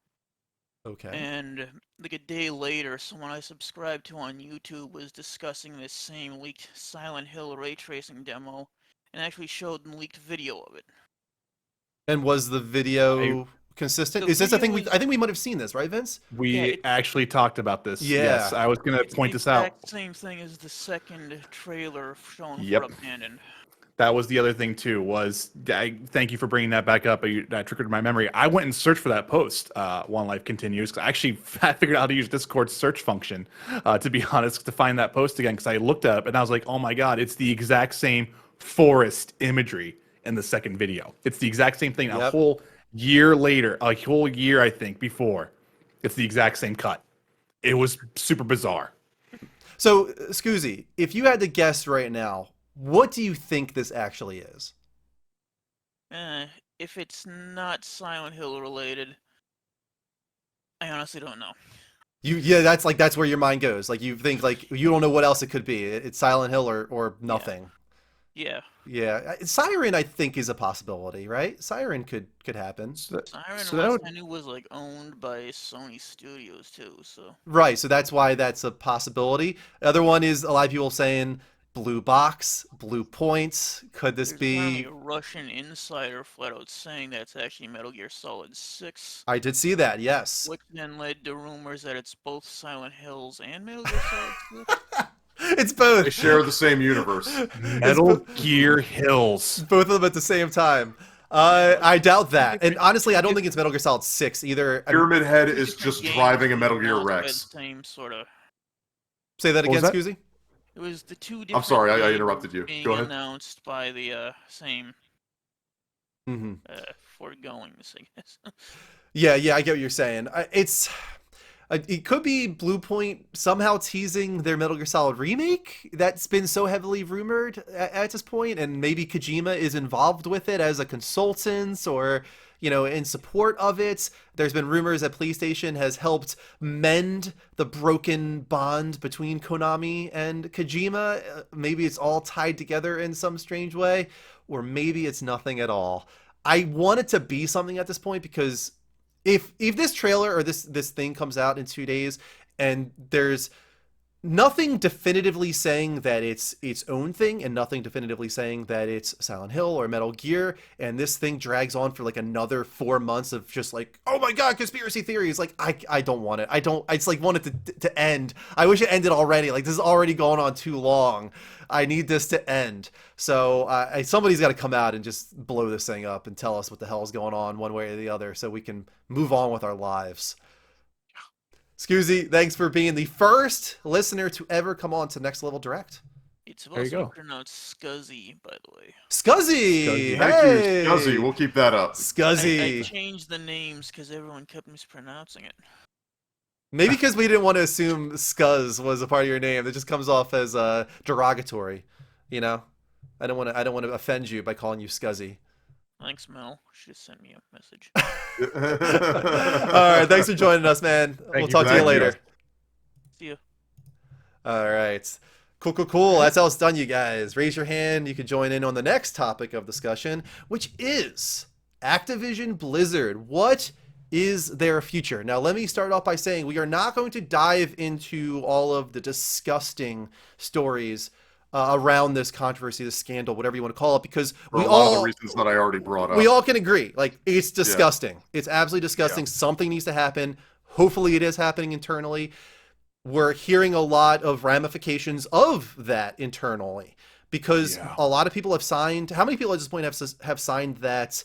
Okay. And like a day later, someone I subscribed to on YouTube was discussing this same leaked Silent Hill ray tracing demo and actually showed a leaked video of it. And was the video consistent? The Is this a video thing? was- I think we might have seen this, right, Vince? We Yeah, actually talked about this. Yeah. Yes, I was going to It's point the this out. exact same thing as the second trailer shown Yep. for Abandoned. That was the other thing too. Thank you for bringing that back up. That triggered my memory. I went and searched for that post. One Life Continues. 'Cause I actually figured out how to use Discord's search function. To be honest, to find that post again, because I looked it up and I was like, oh my god, it's the exact same forest imagery in the second video. It's the exact same thing. A Yep. whole year later, a whole year I think before, it's the exact same cut. It was super bizarre. So, Scoozy, if you had to guess right now, what do you think this actually is? If it's not Silent Hill related, I honestly don't know. That's where your mind goes. Like you think like you don't know what else it could be. It's Silent Hill or nothing. Yeah. Yeah. Siren I think is a possibility, right? Siren could happen. Siren, So that last would- I knew, was like owned by Sony Studios too, so. Right, so that's why that's a possibility. The other one is a lot of people saying Blue Box, Blue Points. Could this There's be? apparently a Russian insider flat out saying that it's actually Metal Gear Solid 6, I did see that. Yes. which then led to rumors that it's both Silent Hills and Metal Gear Solid 6. It's both. They share the same universe. Metal Gear Hills. Both of them at the same time. I doubt that. And honestly, I don't think it's Metal Gear Solid 6 either. Pyramid Head is Different just games driving a being Metal Gear announced by Rex. the same sort of. Say that What again, was that? Scoozy? It was the two different. sorry, I games interrupted you. Being Go ahead. announced by the same Mm-hmm. foregoings, I guess. Yeah, I get what you're saying. It could be Blue Point somehow teasing their Metal Gear Solid remake that's been so heavily rumored at this point, and maybe Kojima is involved with it as a consultant or, in support of it. There's been rumors that PlayStation has helped mend the broken bond between Konami and Kojima. Maybe it's all tied together in some strange way, or maybe it's nothing at all. I want it to be something at this point because if this trailer or this thing comes out in 2 days and there's nothing definitively saying that it's its own thing and nothing definitively saying that it's Silent Hill or Metal Gear, and this thing drags on for like another 4 months of just like, oh my god, conspiracy theories, like I don't want it. I just like want it to end. I wish it ended already. Like this is already going on too long. I need this to end. So somebody's got to come out and just blow this thing up and tell us what the hell is going on one way or the other so we can move on with our lives. Scoozy, thanks for being the first listener to ever come on to Next Level Direct. It's There you supposed to go. be pronounced Scuzzy, by the way. Scuzzy! Scuzzy. Thank Hey! you, Scuzzy. We'll keep that up. I Scuzzy. changed the names because everyone kept mispronouncing it. Maybe because we didn't want to assume Scuzz was a part of your name. That just comes off as derogatory. You know, I don't want to offend you by calling you Scuzzy. Thanks, Mel. She just sent me a message. All right, thanks for joining us, man. We'll you talk for to you having me. later. See ya. All right. Cool. That's how it's done, you guys. Raise your hand. You can join in on the next topic of discussion, which is Activision Blizzard. What is their future? Now, let me start off by saying we are not going to dive into all of the disgusting stories around this controversy, this scandal, whatever you want to call it, because For a lot of the reasons that I already brought up. we all can agree. Like, it's disgusting. It's absolutely disgusting. Something needs to happen. Hopefully, it is happening internally. We're hearing a lot of ramifications of that internally because a lot of people have signed. How many people at this point have signed that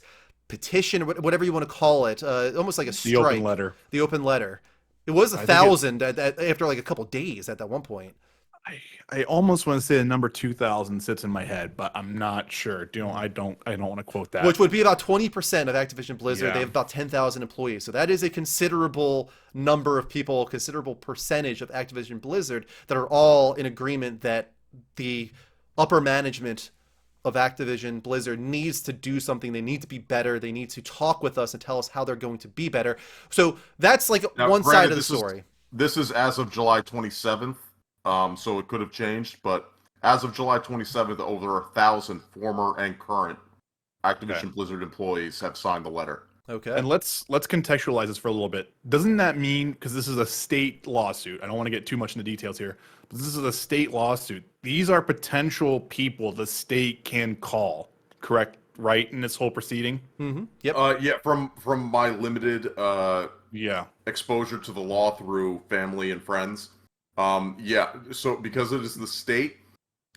petition, or whatever you want to call it? Almost like a strike. The open letter. The open letter. It was 1,000 after like a couple days at that one point. I almost want to say the number 2,000 sits in my head, but I'm not sure. I don't want to quote that. Which would be about 20% of Activision Blizzard. Yeah. They have about 10,000 employees. So that is a considerable number of people, considerable percentage of Activision Blizzard that are all in agreement that the upper management of Activision Blizzard needs to do something. They need to be better. They need to talk with us and tell us how they're going to be better. So that's like Now, one granted, side of the story. This is as of July 27th. So it could have changed, but as of July 27th, over 1,000 former and current Activision Blizzard employees have signed the letter. Okay. And let's contextualize this for a little bit. Doesn't that mean, because this is a state lawsuit, I don't want to get too much into details here, but this is a state lawsuit. These are potential people the state can call, correct? Right, in this whole proceeding? Mm-hmm. Yep. Yeah, from my limited Yeah. exposure to the law through family and friends. Yeah, so because it is the state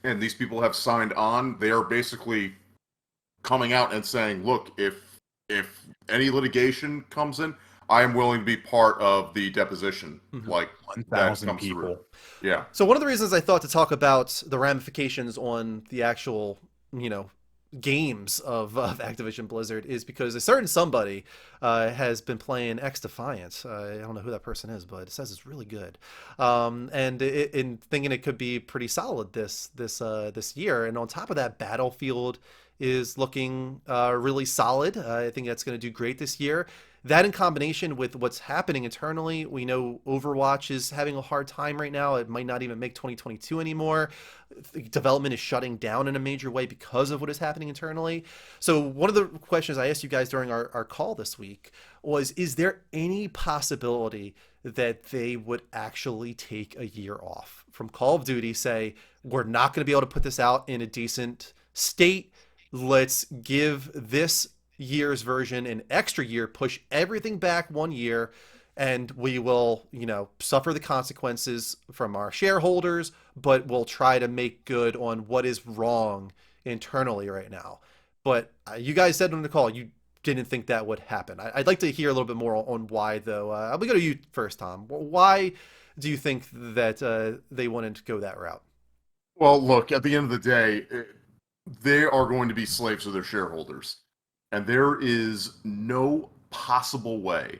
and these people have signed on, they are basically coming out and saying, look, if any litigation comes in, I am willing to be part of the deposition. Like 1,000 people. Through. Yeah. So one of the reasons I thought to talk about the ramifications on the actual, games of Activision Blizzard is because a certain somebody has been playing X Defiant. I don't know who that person is, but it says it's really good, and in thinking it could be pretty solid this year. And on top of that, Battlefield is looking really solid. I think that's going to do great this year. That in combination with what's happening internally, we know Overwatch is having a hard time right now. It might not even make 2022 anymore. Development is shutting down in a major way because of what is happening internally. So one of the questions I asked you guys during our call this week was, is there any possibility that they would actually take a year off from Call of Duty, say, we're not going to be able to put this out in a decent state. Let's give this year's version an extra year, push everything back 1 year, and we will, suffer the consequences from our shareholders, but we'll try to make good on what is wrong internally right now. But you guys said on the call you didn't think that would happen. I'd like to hear a little bit more on why, though. I'll go to you first, Tom. Why do you think that they wanted to go that route? Well, look, at the end of the day, they are going to be slaves of their shareholders. And there is no possible way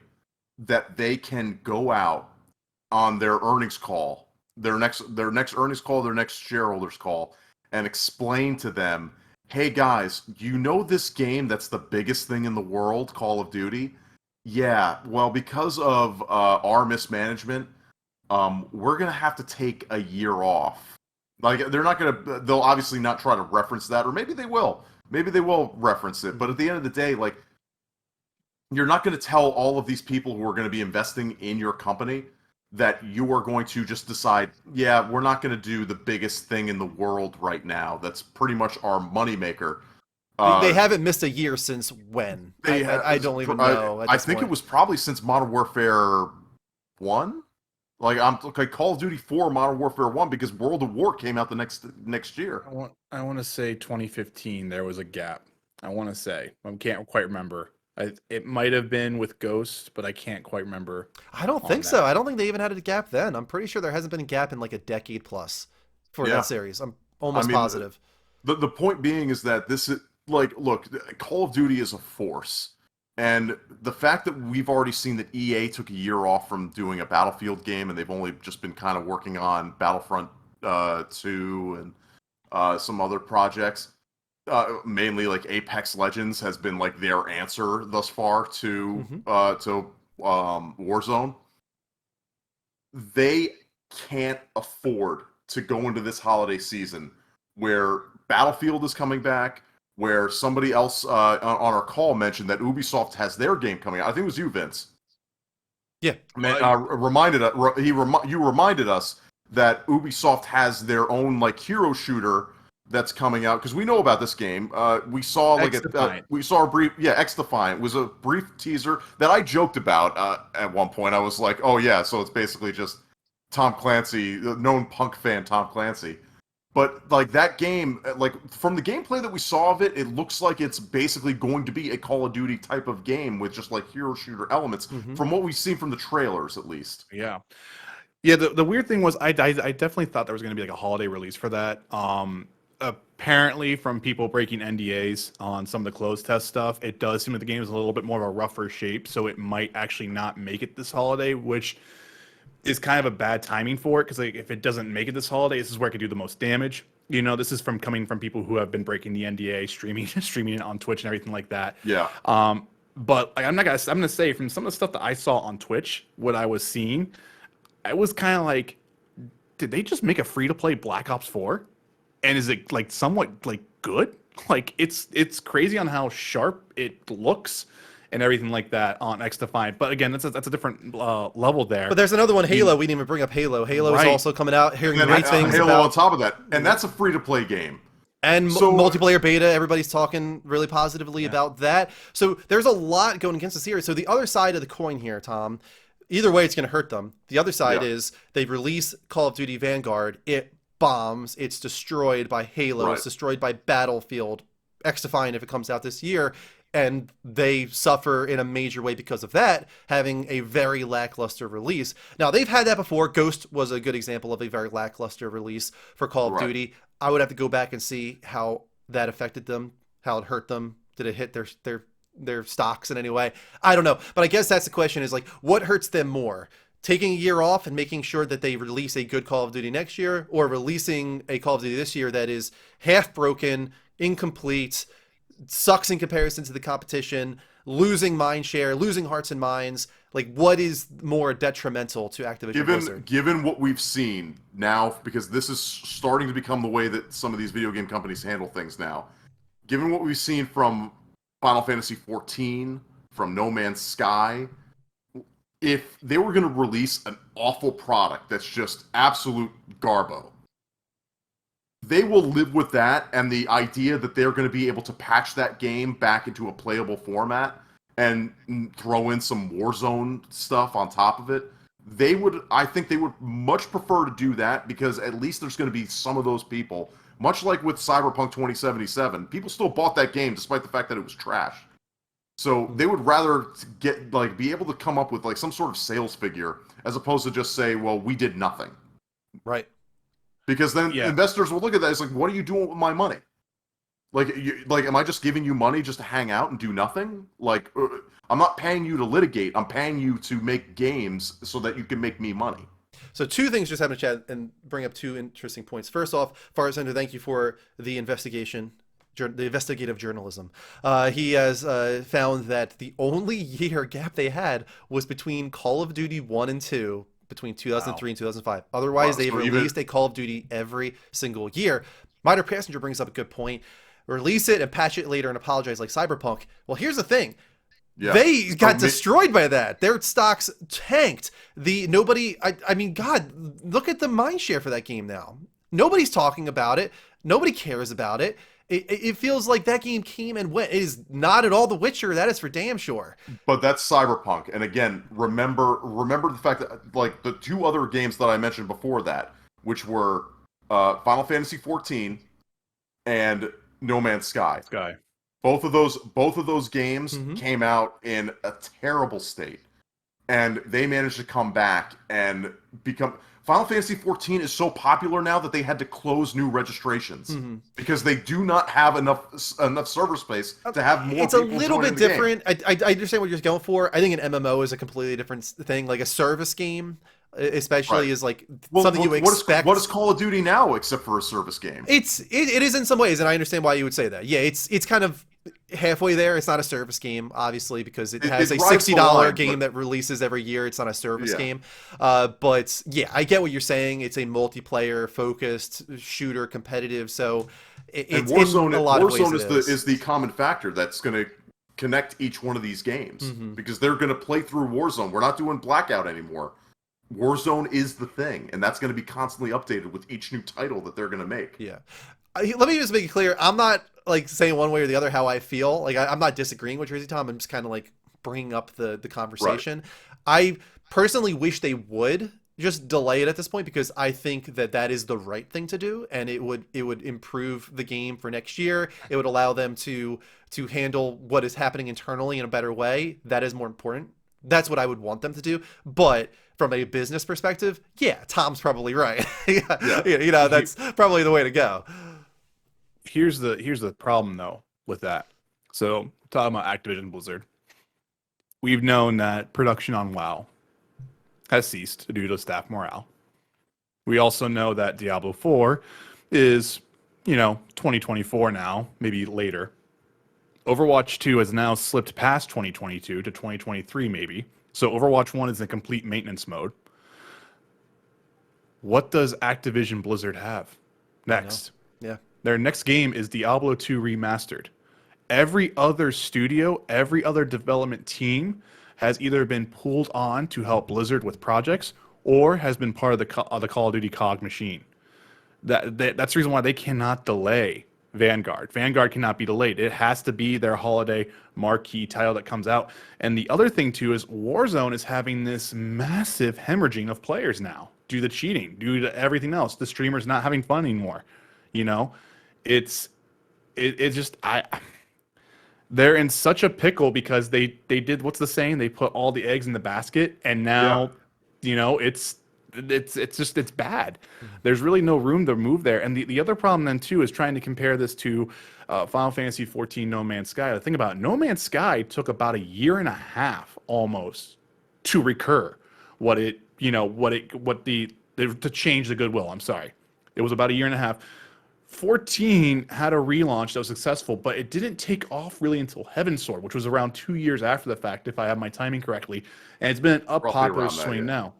that they can go out on their earnings call, their next earnings call, their next shareholders call, and explain to them, hey guys, you know this game that's the biggest thing in the world, Call of Duty? Yeah, well, because of our mismanagement, we're going to have to take a year off. Like, they'll obviously not try to reference that, or maybe they will. Maybe they will reference it, but at the end of the day, like, you're not going to tell all of these people who are going to be investing in your company that you are going to just decide, yeah, we're not going to do the biggest thing in the world right now. That's pretty much our moneymaker. They haven't missed a year since when? I don't even know. I think it was probably since Modern Warfare 1. Like Call of Duty 4, Modern Warfare 1, because World of War came out the next year. I want to say 2015. There was a gap. I want to say I can't quite remember. It might have been with Ghost, but I can't quite remember. I don't think so. I don't think they even had a gap then. I'm pretty sure there hasn't been a gap in like a decade plus for that series. I'm almost positive. The point being is that this is like, look, Call of Duty is a force. And the fact that we've already seen that EA took a year off from doing a Battlefield game, and they've only just been kind of working on Battlefront 2 and some other projects, mainly like Apex Legends has been like their answer thus far to Warzone. They can't afford to go into this holiday season where Battlefield is coming back, where somebody else on our call mentioned that Ubisoft has their game coming out. I think it was you, Vince. Yeah. You reminded us that Ubisoft has their own like hero shooter that's coming out, because we know about this game. We saw like a brief, X-Defiant was a brief teaser that I joked about at one point. I was like, oh yeah, so it's basically just Tom Clancy, the known punk fan Tom Clancy. But like that game, like from the gameplay that we saw of it, it looks like it's basically going to be a Call of Duty type of game with just like hero shooter elements, from what we've seen from the trailers at least. Yeah. The weird thing was I definitely thought there was going to be like a holiday release for that. Apparently, from people breaking NDAs on some of the closed test stuff, it does seem like the game is a little bit more of a rougher shape, so it might actually not make it this holiday, which is kind of a bad timing for it, because like if it doesn't make it this holiday, this is where it could do the most damage. You know, this is coming from people who have been breaking the NDA, streaming it on Twitch and everything like that. Yeah. But like, I'm gonna say, from some of the stuff that I saw on Twitch, what I was seeing, I was kind of like, did they just make a free to play Black Ops 4? And is it like somewhat like good? Like it's crazy on how sharp it looks and everything like that on X-Defiant. But again, that's a different level there. But there's another one, Halo. We didn't even bring up Halo. Halo is also coming out. Hearing And great things Halo about on top of that, and that's a free to play game. And multiplayer beta, everybody's talking really positively about that. So there's a lot going against the series. So the other side of the coin here, Tom, either way, it's going to hurt them. The other side is they release Call of Duty Vanguard. It bombs. It's destroyed by Halo. It's destroyed by Battlefield. X-Defiant if it comes out this year. And they suffer in a major way because of that, having a very lackluster release. Now, they've had that before. Ghost was a good example of a very lackluster release for Call of Duty. I would have to go back and see how that affected them, how it hurt them. Did it hit their stocks in any way? I don't know. But I guess that's the question, is like, what hurts them more? Taking a year off and making sure that they release a good Call of Duty next year, or releasing a Call of Duty this year that is half broken, incomplete, sucks in comparison to the competition, losing mind share, losing hearts and minds? Like, what is more detrimental to Activision Blizzard? Given what we've seen now, because this is starting to become the way that some of these video game companies handle things now, given what we've seen from Final Fantasy XIV, from No Man's Sky, if they were going to release an awful product that's just absolute garbo, they will live with that, and the idea that they're going to be able to patch that game back into a playable format and throw in some Warzone stuff on top of it, I think they would much prefer to do that, because at least there's going to be some of those people, much like with Cyberpunk 2077, people still bought that game despite the fact that it was trash. So they would rather be able to come up with like some sort of sales figure, as opposed to just say, well, we did nothing. Right. Because then investors will look at that. It's like, what are you doing with my money? Like, am I just giving you money just to hang out and do nothing? Like, I'm not paying you to litigate. I'm paying you to make games so that you can make me money. So two things just having to chat and bring up two interesting points. First off, Farzender, thank you for the investigative journalism. He has found that the only year gap they had was between Call of Duty 1 and 2, between 2003 and 2005. Otherwise, they've released a Call of Duty every single year. Minor Passenger brings up a good point. Release it and patch it later and apologize like Cyberpunk. Well, here's the thing. Yeah. They got destroyed by that. Their stocks tanked. I mean, God, look at the mind share for that game now. Nobody's talking about it. Nobody cares about it. It feels like that game came and went. It is not at all The Witcher. That is for damn sure. But that's Cyberpunk. And again, remember the fact that like the two other games that I mentioned before that, which were Final Fantasy XIV and No Man's Sky. Both of those games came out in a terrible state, and they managed to come back and become. Final Fantasy 14 is so popular now that they had to close new registrations because they do not have enough server space to have more It's a people little joining bit the different. game. I understand what you're going for. I think an MMO is a completely different thing. Like a service game, especially, Right. is like Well, something you expect. what is Call of Duty now except for a service game? It is in some ways, and I understand why you would say that. Yeah, it's kind of halfway there. It's not a service game, obviously, because it has It a rides the $60 line, game but that releases every year. It's not a service yeah. game. But yeah, I get what you're saying. It's a multiplayer focused shooter, competitive. So And it's in a lot of ways Warzone it is the common factor that's going to connect each one of these games because they're going to play through Warzone. We're not doing Blackout anymore. Warzone is the thing, and that's going to be constantly updated with each new title that they're going to make. Yeah. Let me just make it clear. I'm not like saying one way or the other how I feel. Like I'm not disagreeing with Jersey Tom. I'm just kind of like bringing up the conversation. I personally wish they would just delay it at this point because I think that that is the right thing to do, and it would improve the game for next year. It would allow them to handle what is happening internally in a better way. That is more important. That's what I would want them to do. But from a business perspective, yeah, Tom's probably right. Yeah. You know, that's probably the way to go. Here's the problem though with that. So talking about Activision Blizzard, we've known that production on WoW has ceased due to staff morale. We also know that Diablo 4 is, 2024 now, maybe later. Overwatch 2 has now slipped past 2022 to 2023 maybe. So Overwatch 1 is in complete maintenance mode. What does Activision Blizzard have next? Yeah. Their next game is Diablo 2 Remastered. Every other studio, every other development team has either been pulled on to help Blizzard with projects or has been part of the Call of Duty cog machine. That's the reason why they cannot delay Vanguard. Vanguard cannot be delayed. It has to be their holiday marquee title that comes out. And the other thing too is Warzone is having this massive hemorrhaging of players now due to cheating, due to everything else. The streamers not having fun anymore. It's just they're in such a pickle because they did what's the saying? They put all the eggs in the basket, and now it's bad. There's really no room to move there. And the other problem then too is trying to compare this to Final Fantasy 14 No Man's Sky. The thing about No Man's Sky took about a year and a half almost to recur to change the goodwill. I'm sorry. It was about a year and a half. 14 had a relaunch that was successful, but it didn't take off really until Heavensward, which was around 2 years after the fact, if I have my timing correctly. And it's been a popular swing now.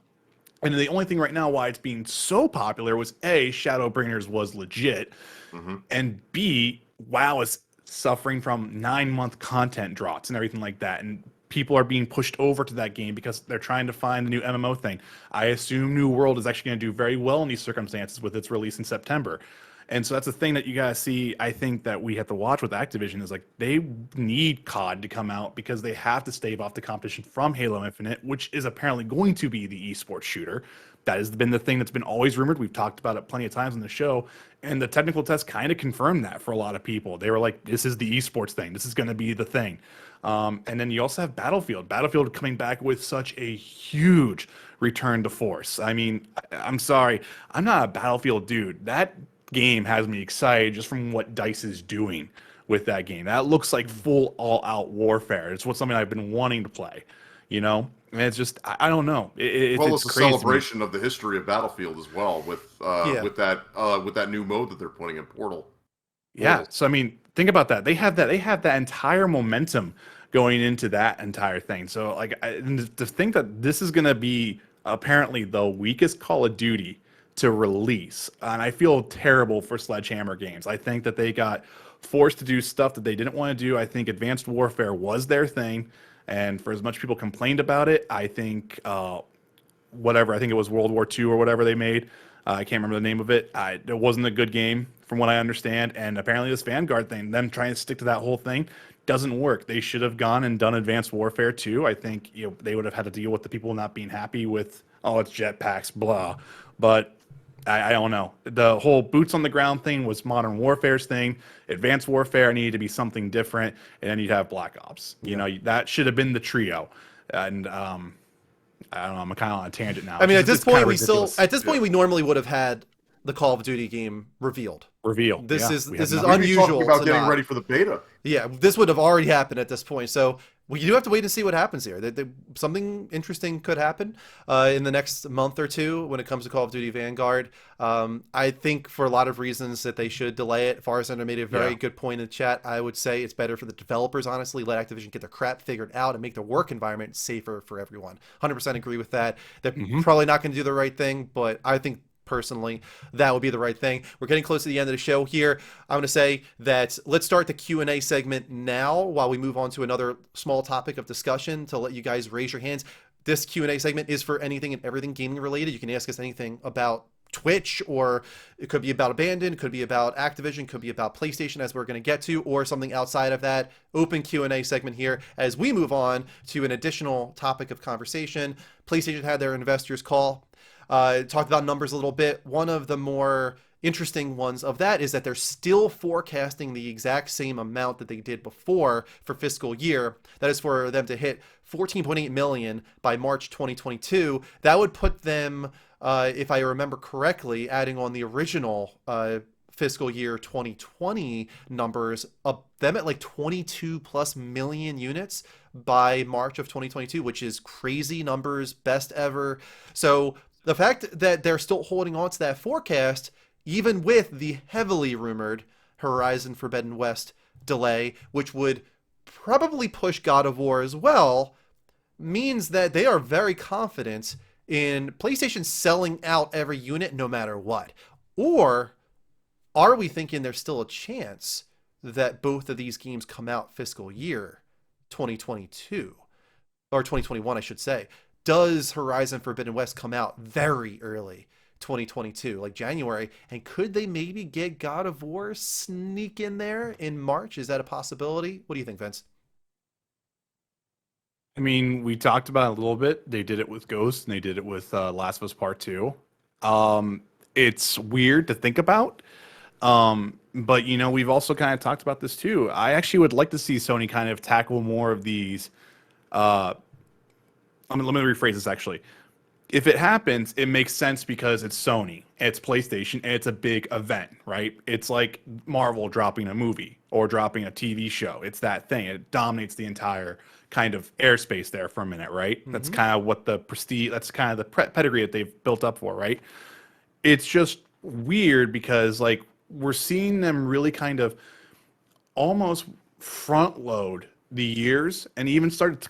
And the only thing right now why it's being so popular was A, Shadowbringers was legit, and B, WoW is suffering from 9-month content drops and everything like that. And people are being pushed over to that game because they're trying to find the new MMO thing. I assume New World is actually going to do very well in these circumstances with its release in September. And so that's the thing that you guys see, I think, that we have to watch with Activision is like they need COD to come out because they have to stave off the competition from Halo Infinite, which is apparently going to be the esports shooter. That has been the thing that's been always rumored. We've talked about it plenty of times on the show. And the technical test kind of confirmed that for a lot of people. They were like, this is the esports thing. This is going to be the thing. And then you also have Battlefield. Battlefield coming back with such a huge return to force. I mean, I'm sorry. I'm not a Battlefield dude. That game has me excited just from what DICE is doing with that game. That looks like full all-out warfare. It's something I've been wanting to play, And it's just I don't know. It's a crazy celebration of the history of Battlefield as well with that new mode that they're putting in Portal. Yeah. So I mean, think about that. They have that entire momentum going into that entire thing. So and to think that this is going to be apparently the weakest Call of Duty to release, and I feel terrible for Sledgehammer Games. I think that they got forced to do stuff that they didn't want to do. I think Advanced Warfare was their thing, and for as much people complained about it, I think I think it was World War II or whatever they made. I can't remember the name of it. It wasn't a good game from what I understand, and apparently this Vanguard thing, them trying to stick to that whole thing, doesn't work. They should have gone and done Advanced Warfare 2. I think they would have had to deal with the people not being happy with, it's jetpacks, blah. But I don't know. The whole boots on the ground thing was Modern Warfare's thing. Advanced Warfare needed to be something different, and then you'd have Black Ops. That should have been the trio. And I don't know. I'm kind of on a tangent now. I mean, at It's this just kinda point, ridiculous. we normally would have had the Call of Duty game revealed. Reveal. This Yeah, is we had this is nothing. We'd be talking unusual about to getting not. ready for the beta. Yeah, this would have already happened at this point. So we do have to wait and see what happens here. Something interesting could happen in the next month or two when it comes to Call of Duty Vanguard. I think for a lot of reasons that they should delay it. Farzender made a very good point in the chat. I would say it's better for the developers, honestly. Let Activision get their crap figured out and make their work environment safer for everyone. 100% agree with that. They're probably not going to do the right thing, but I think personally that would be the right thing. We're getting close to the end of the show here. I'm going to say that let's start the Q&A segment now while we move on to another small topic of discussion to let you guys raise your hands. This Q&A segment is for anything and everything gaming related. You can ask us anything about Twitch, or it could be about Abandon, could be about Activision, could be about PlayStation, as we're going to get to, or something outside of that. Open Q&A segment here as we move on to an additional topic of conversation. PlayStation had their investors call. Talked about numbers a little bit. One of the more interesting ones of that is that they're still forecasting the exact same amount that they did before for fiscal year. That is for them to hit 14.8 million by March 2022. That would put them, if I remember correctly, adding on the original fiscal year 2020 numbers, them at like 22 plus million units by March of 2022, which is crazy numbers, best ever. So the fact that they're still holding on to that forecast, even with the heavily rumored Horizon Forbidden West delay, which would probably push God of War as well, means that they are very confident in PlayStation selling out every unit no matter what. Or are we thinking there's still a chance that both of these games come out fiscal year 2022? Or 2021, I should say. Does Horizon Forbidden West come out very early 2022, like January? And could they maybe get God of War sneak in there in March? Is that a possibility? What do you think, Vince? I mean, we talked about it a little bit. They did it with Ghost, and they did it with Last of Us Part 2. It's weird to think about. But, you know, we've also kind of talked about this too. I actually would like to see Sony kind of tackle more of these. Let me rephrase this actually. If it happens, it makes sense because it's Sony, it's PlayStation, and it's a big event, right? It's like Marvel dropping a movie or dropping a TV show. It's that thing. It dominates the entire kind of airspace there for a minute, right? That's kind of what the prestige, that's kind of the pedigree that they've built up for, right? It's just weird because like we're seeing them really kind of almost front load the years and even started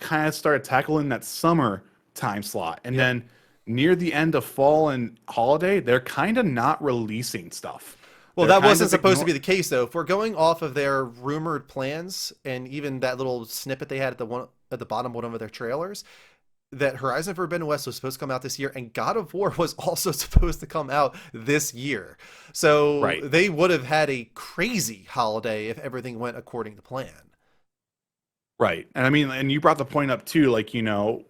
tackling that summer time slot. And then near the end of fall and holiday, they're kind of not releasing stuff. Well, that wasn't supposed to be the case, though. If we're going off of their rumored plans and even that little snippet they had at the bottom of one of their trailers, that Horizon Forbidden West was supposed to come out this year, and God of War was also supposed to come out this year. So they would have had a crazy holiday if everything went according to plan. Right. And I mean, and you brought the point up too, like, you know,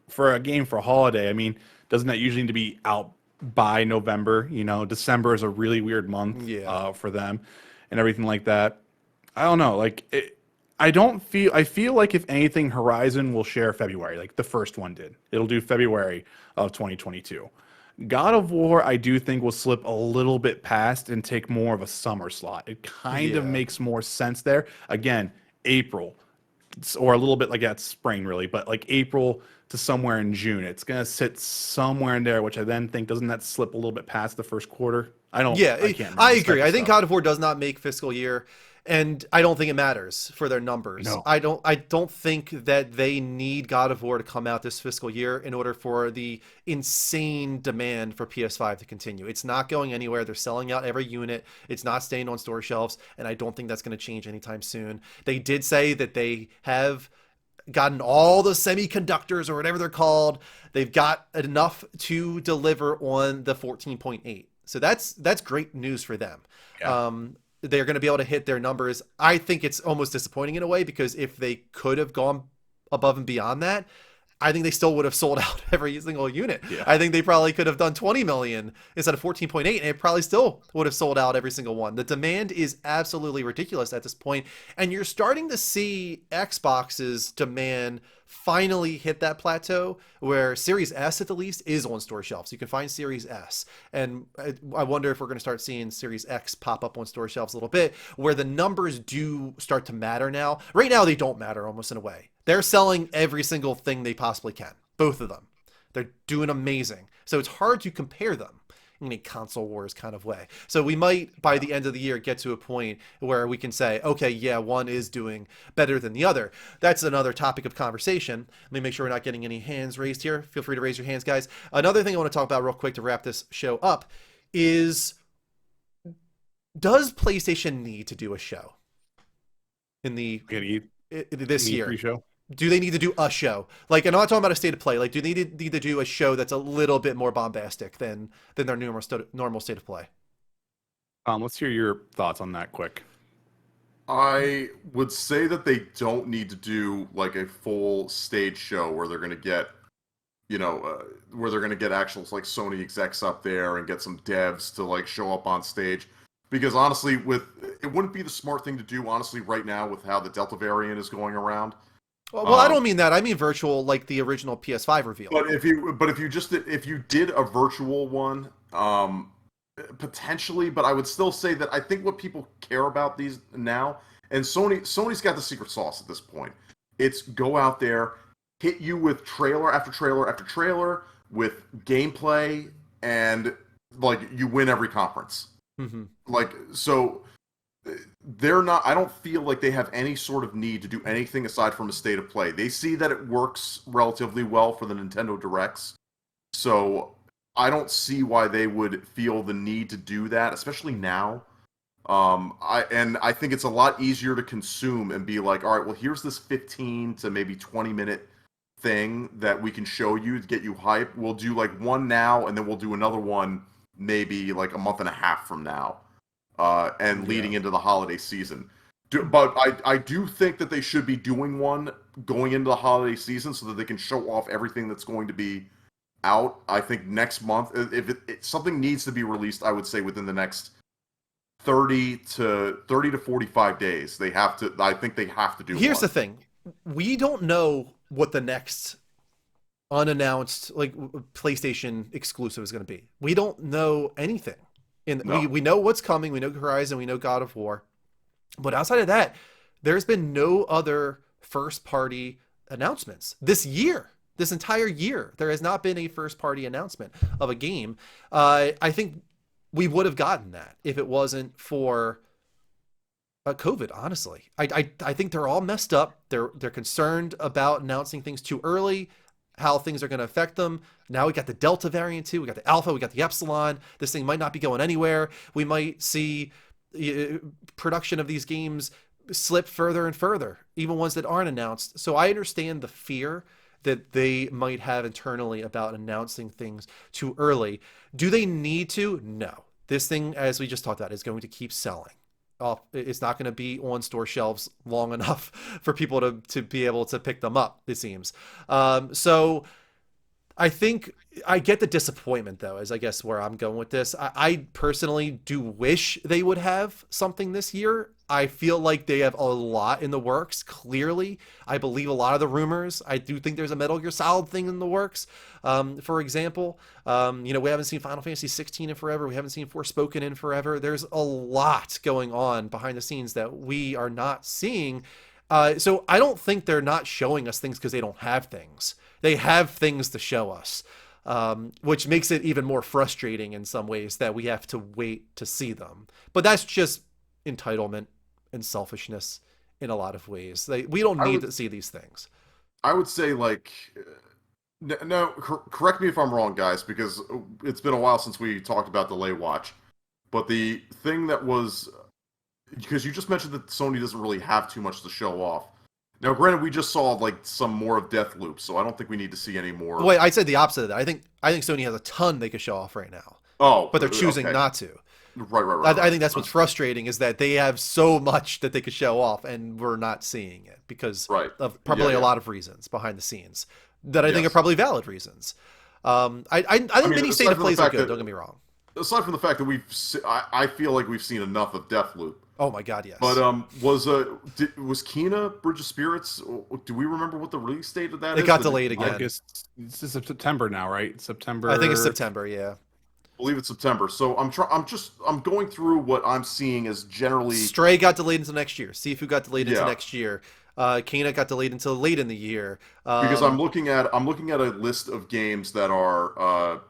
for a game for a holiday, I mean, doesn't that usually need to be out by November? You know, December is a really weird month for them and everything like that. I don't know. Like, I feel like if anything, Horizon will share February, like the first one did. It'll do February of 2022. God of War, I do think will slip a little bit past and take more of a summer slot. It kind of makes more sense there. Again, April, or a little bit like that's spring really, but like April to somewhere in June. It's going to sit somewhere in there, which I then think, doesn't that slip a little bit past the first quarter? I can't I agree. I think God of War does not make fiscal year, and I don't think it matters for their numbers. No. I don't think that they need God of War to come out this fiscal year in order for the insane demand for PS5 to continue. It's not going anywhere. They're selling out every unit. It's not staying on store shelves, and I don't think that's going to change anytime soon. They did say that they have gotten all the semiconductors or whatever they're called. They've got enough to deliver on the 14.8. So that's great news for them. Yeah. They're going to be able to hit their numbers. I think it's almost disappointing in a way, because if they could have gone above and beyond that, I think they still would have sold out every single unit. Yeah. I think they probably could have done 20 million instead of 14.8, and it probably still would have sold out every single one. The demand is absolutely ridiculous at this point, and you're starting to see Xbox's demand finally hit that plateau where Series S at the least is on store shelves. You can find Series S, and I wonder if we're going to start seeing Series X pop up on store shelves a little bit, where the numbers do start to matter now. Right now they don't matter, almost in a way. They're selling every single thing they possibly can, both of them. They're doing amazing, so it's hard to compare them in a console wars kind of way. So we might, by the end of the year, get to a point where we can say, okay, yeah, one is doing better than the other. That's another topic of conversation. Let me make sure we're not getting any hands raised here. Feel free to raise your hands, guys. Another thing I want to talk about real quick to wrap this show up is, does PlayStation need to do a show in this year? E3 show. Do they need to do a show? Like, and I'm not talking about a state of play. Like, do they need to do a show that's a little bit more bombastic than their normal state of play? Let's hear your thoughts on that quick. I would say that they don't need to do like a full stage show where they're going to get, where they're going to get actual like Sony execs up there and get some devs to like show up on stage. Because honestly, it wouldn't be the smart thing to do, honestly, right now with how the Delta variant is going around. Well, I don't mean that. I mean virtual, like the original PS5 reveal. But if you did a virtual one, potentially, but I would still say that I think what people care about these now, and Sony's got the secret sauce at this point. It's go out there, hit you with trailer after trailer after trailer with gameplay, and like you win every conference. Mm-hmm. Like, so they're not, I don't feel like they have any sort of need to do anything aside from a state of play. They see that it works relatively well for the Nintendo Directs. So I don't see why they would feel the need to do that, especially now. I think it's a lot easier to consume and be like, all right, well, here's this 15 to maybe 20-minute thing that we can show you to get you hype. We'll do like one now, and then we'll do another one maybe like a month and a half from now. And leading into the holiday season. But I do think that they should be doing one going into the holiday season so that they can show off everything that's going to be out. I think next month, if something needs to be released, I would say within the next 30 to 45 days. I think they have to do Here's one. the thing. We don't know what the next unannounced like PlayStation exclusive is going to be. We don't know anything. We know what's coming. We know Horizon. We know God of War. But outside of that, there's been no other first-party announcements this year. This entire year, there has not been a first-party announcement of a game. I think we would have gotten that if it wasn't for COVID. Honestly, I think they're all messed up. They're concerned about announcing things too early, how things are going to affect them. Now we got the Delta variant too. We got the Alpha. We got the Epsilon. This thing might not be going anywhere. We might see production of these games slip further and further, even ones that aren't announced. So I understand the fear that they might have internally about announcing things too early. Do they need to? No. This thing, as we just talked about, is going to keep selling. It's not going to be on store shelves long enough for people to be able to pick them up, it seems. So I think I get the disappointment, though, is I guess where I'm going with this. I personally do wish they would have something this year. I feel like they have a lot in the works, clearly. I believe a lot of the rumors. I do think there's a Metal Gear Solid thing in the works, for example. We haven't seen Final Fantasy 16 in forever. We haven't seen Forspoken in forever. There's a lot going on behind the scenes that we are not seeing. So I don't think they're not showing us things because they don't have things. They have things to show us, which makes it even more frustrating in some ways that we have to wait to see them. But that's just entitlement and selfishness in a lot of ways. We don't need to see these things. I would say, like, no, correct me if I'm wrong, guys, because it's been a while since we talked about Delay Watch. But the thing that was, because you just mentioned that Sony doesn't really have too much to show off. Now, granted, we just saw like some more of Deathloop, so I don't think we need to see any more. Wait, I said the opposite of that. I think Sony has a ton they could show off right now. Oh, but they're choosing not to. Right. I think that's what's frustrating, is that they have so much that they could show off, and we're not seeing it because of probably a lot of reasons behind the scenes. that I think are Yes. probably valid reasons. I think mean, many state of aside from the plays are fact good. that- Don't get me wrong. Aside from the fact that I feel like we've seen enough of Deathloop. Oh my God, yes. But was Kena Bridge of Spirits? Do we remember what the release date of that is? It got Did delayed again. August. This is September now, right? September. I think it's September. Yeah. I believe it's September. So I'm going through what I'm seeing as generally. Stray got delayed until next year. Sifu got delayed into Yeah. next year. Kena got delayed until late in the year. Because I'm looking at a list of games that are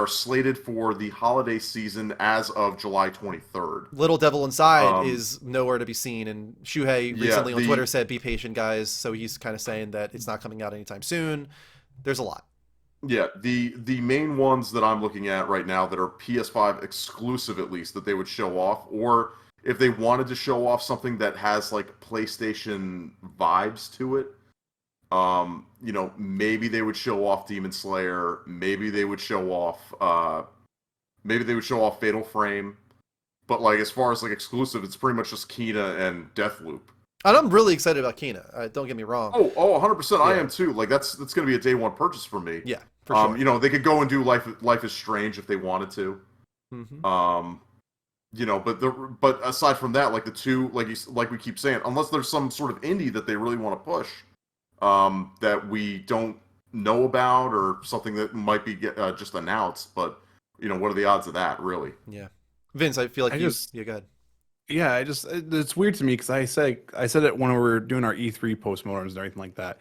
slated for the holiday season as of July 23rd. Little Devil Inside is nowhere to be seen, and Shuhei Yeah, recently on Twitter said, "Be patient, guys." So he's kind of saying that it's not coming out anytime soon. There's a lot. Yeah, the main ones that I'm looking at right now that are PS5 exclusive, at least, that they would show off, or if they wanted to show off something that has like PlayStation vibes to it, maybe they would show off Demon Slayer, maybe they would show off Fatal Frame, but like as far as like exclusive, it's pretty much just Kena and Deathloop. And I'm really excited about Kena. Don't get me wrong. Oh, 100%. I Yeah. am too. Like that's going to be a day one purchase for me. Yeah, for sure. They could go and do Life is Strange if they wanted to. Mhm. But aside from that, like the two, like we keep saying, unless there's some sort of indie that they really want to push, that we don't know about, or something that might be just announced. But what are the odds of that, really? Yeah, Vince, I feel like yeah, go ahead. Yeah, it's weird to me because I said it when we were doing our E3 postmortems and everything like that.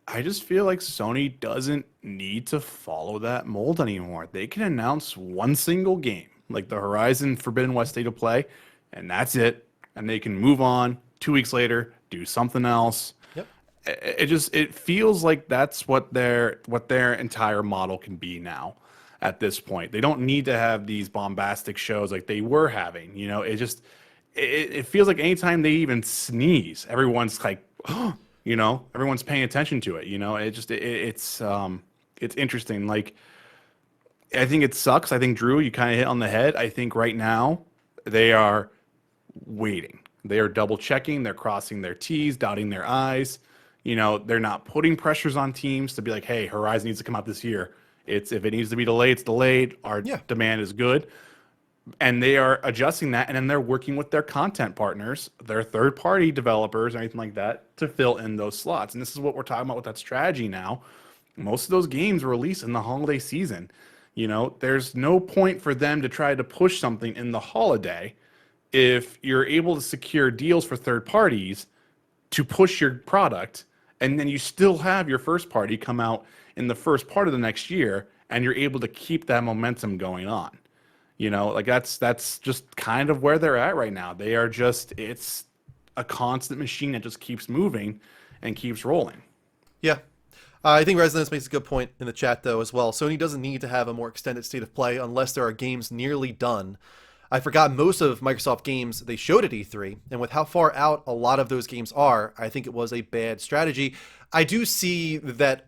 I just feel like Sony doesn't need to follow that mold anymore. They can announce one single game, like the Horizon Forbidden West State of Play, and that's it. And they can move on 2 weeks later, do something else. Yep. It feels like that's what their entire model can be now. At this point, they don't need to have these bombastic shows like they were having. It feels like anytime they even sneeze, everyone's like, everyone's paying attention to it. It's interesting. Like, I think it sucks. I think Drew, you kind of hit on the head. I think right now they are waiting. They are double checking. They're crossing their T's, dotting their I's. They're not putting pressures on teams to be like, hey, Horizon needs to come out this year. If it needs to be delayed, it's delayed. Our demand is good. And they are adjusting that, and then they're working with their content partners, their third-party developers, or anything like that, to fill in those slots. And this is what we're talking about with that strategy now. Most of those games release in the holiday season. There's no point for them to try to push something in the holiday if you're able to secure deals for third parties to push your product, and then you still have your first party come out in the first part of the next year, and you're able to keep that momentum going on. That's just kind of where they're at right now. They are it's a constant machine that just keeps moving and keeps rolling. Yeah. I think Resonance makes a good point in the chat, though, as well. Sony doesn't need to have a more extended state of play unless there are games nearly done. I forgot most of Microsoft games they showed at E3, and with how far out a lot of those games are, I think it was a bad strategy. I do see that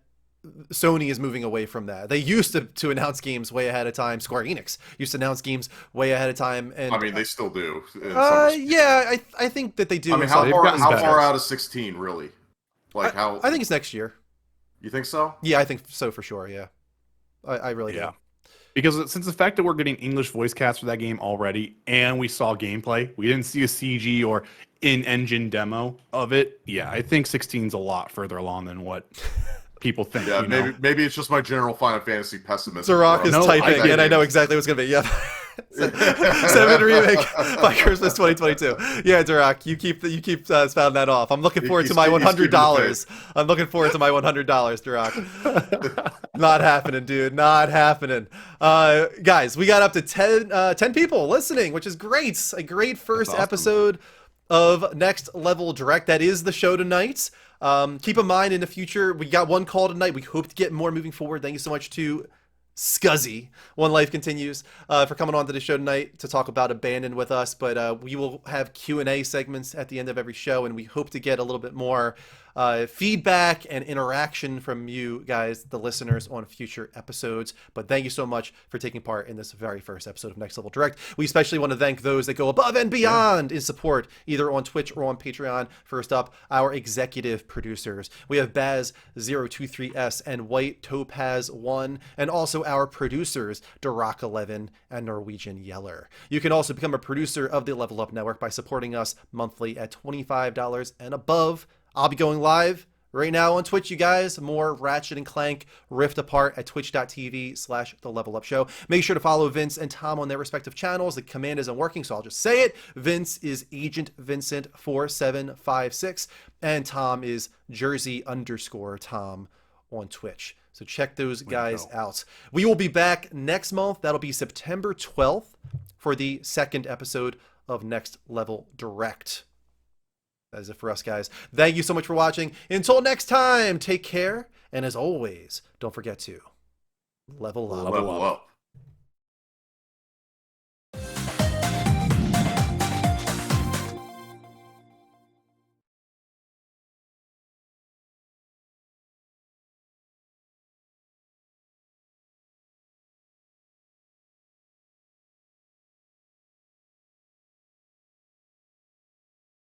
Sony is moving away from that. They used to announce games way ahead of time. Square Enix used to announce games way ahead of time, and I mean, they still do. yeah, I think that they do. I mean, They've gotten how better. far out is 16 really? Like how? I think it's next year. You think so? Yeah, I think so for sure. Yeah, I really do. Because since the fact that we're getting English voice cast for that game already, and we saw gameplay, we didn't see a CG or in-engine demo of it. Yeah, I think 16's a lot further along than what people think. Yeah, maybe it's just my general Final Fantasy pessimism. Zorak is typing, and I know exactly what's going to be. Yep. 7 remake by Christmas 2022. Yeah, Zorak, you keep spouting that off. I'm looking forward to my $100. I'm looking forward to my $100, Zorak. Not happening, dude. Not happening. Guys, we got up to 10 people listening, which is great. A great first episode of Next Level Direct. That is the show tonight. Keep in mind, in the future, we got one call tonight. We hope to get more moving forward. Thank you so much to Scuzzy, One Life Continues, for coming on to the show tonight to talk about Abandon with us. But we will have Q&A segments at the end of every show, and we hope to get a little bit more feedback and interaction from you guys, the listeners, on future episodes. But thank you so much for taking part in this very first episode of Next Level Direct. We especially want to thank those that go above and beyond in support, either on Twitch or on Patreon. First up, our executive producers. We have Baz023S and White Topaz 1, and also our producers, Duroc11 and Norwegian Yeller. You can also become a producer of the Level Up Network by supporting us monthly at $25 and above. I'll be going live right now on Twitch, you guys. More Ratchet and Clank Rift Apart at twitch.tv/The Level Up Show. Make sure to follow Vince and Tom on their respective channels. The command isn't working, so I'll just say it. Vince is Agent Vincent 4756, and Tom is Jersey_Tom on Twitch. So check those guys out. We will be back next month. That'll be September 12th for the second episode of Next Level Direct. That is it for us, guys. Thank you so much for watching. Until next time, take care. And as always, don't forget to level up. Level up.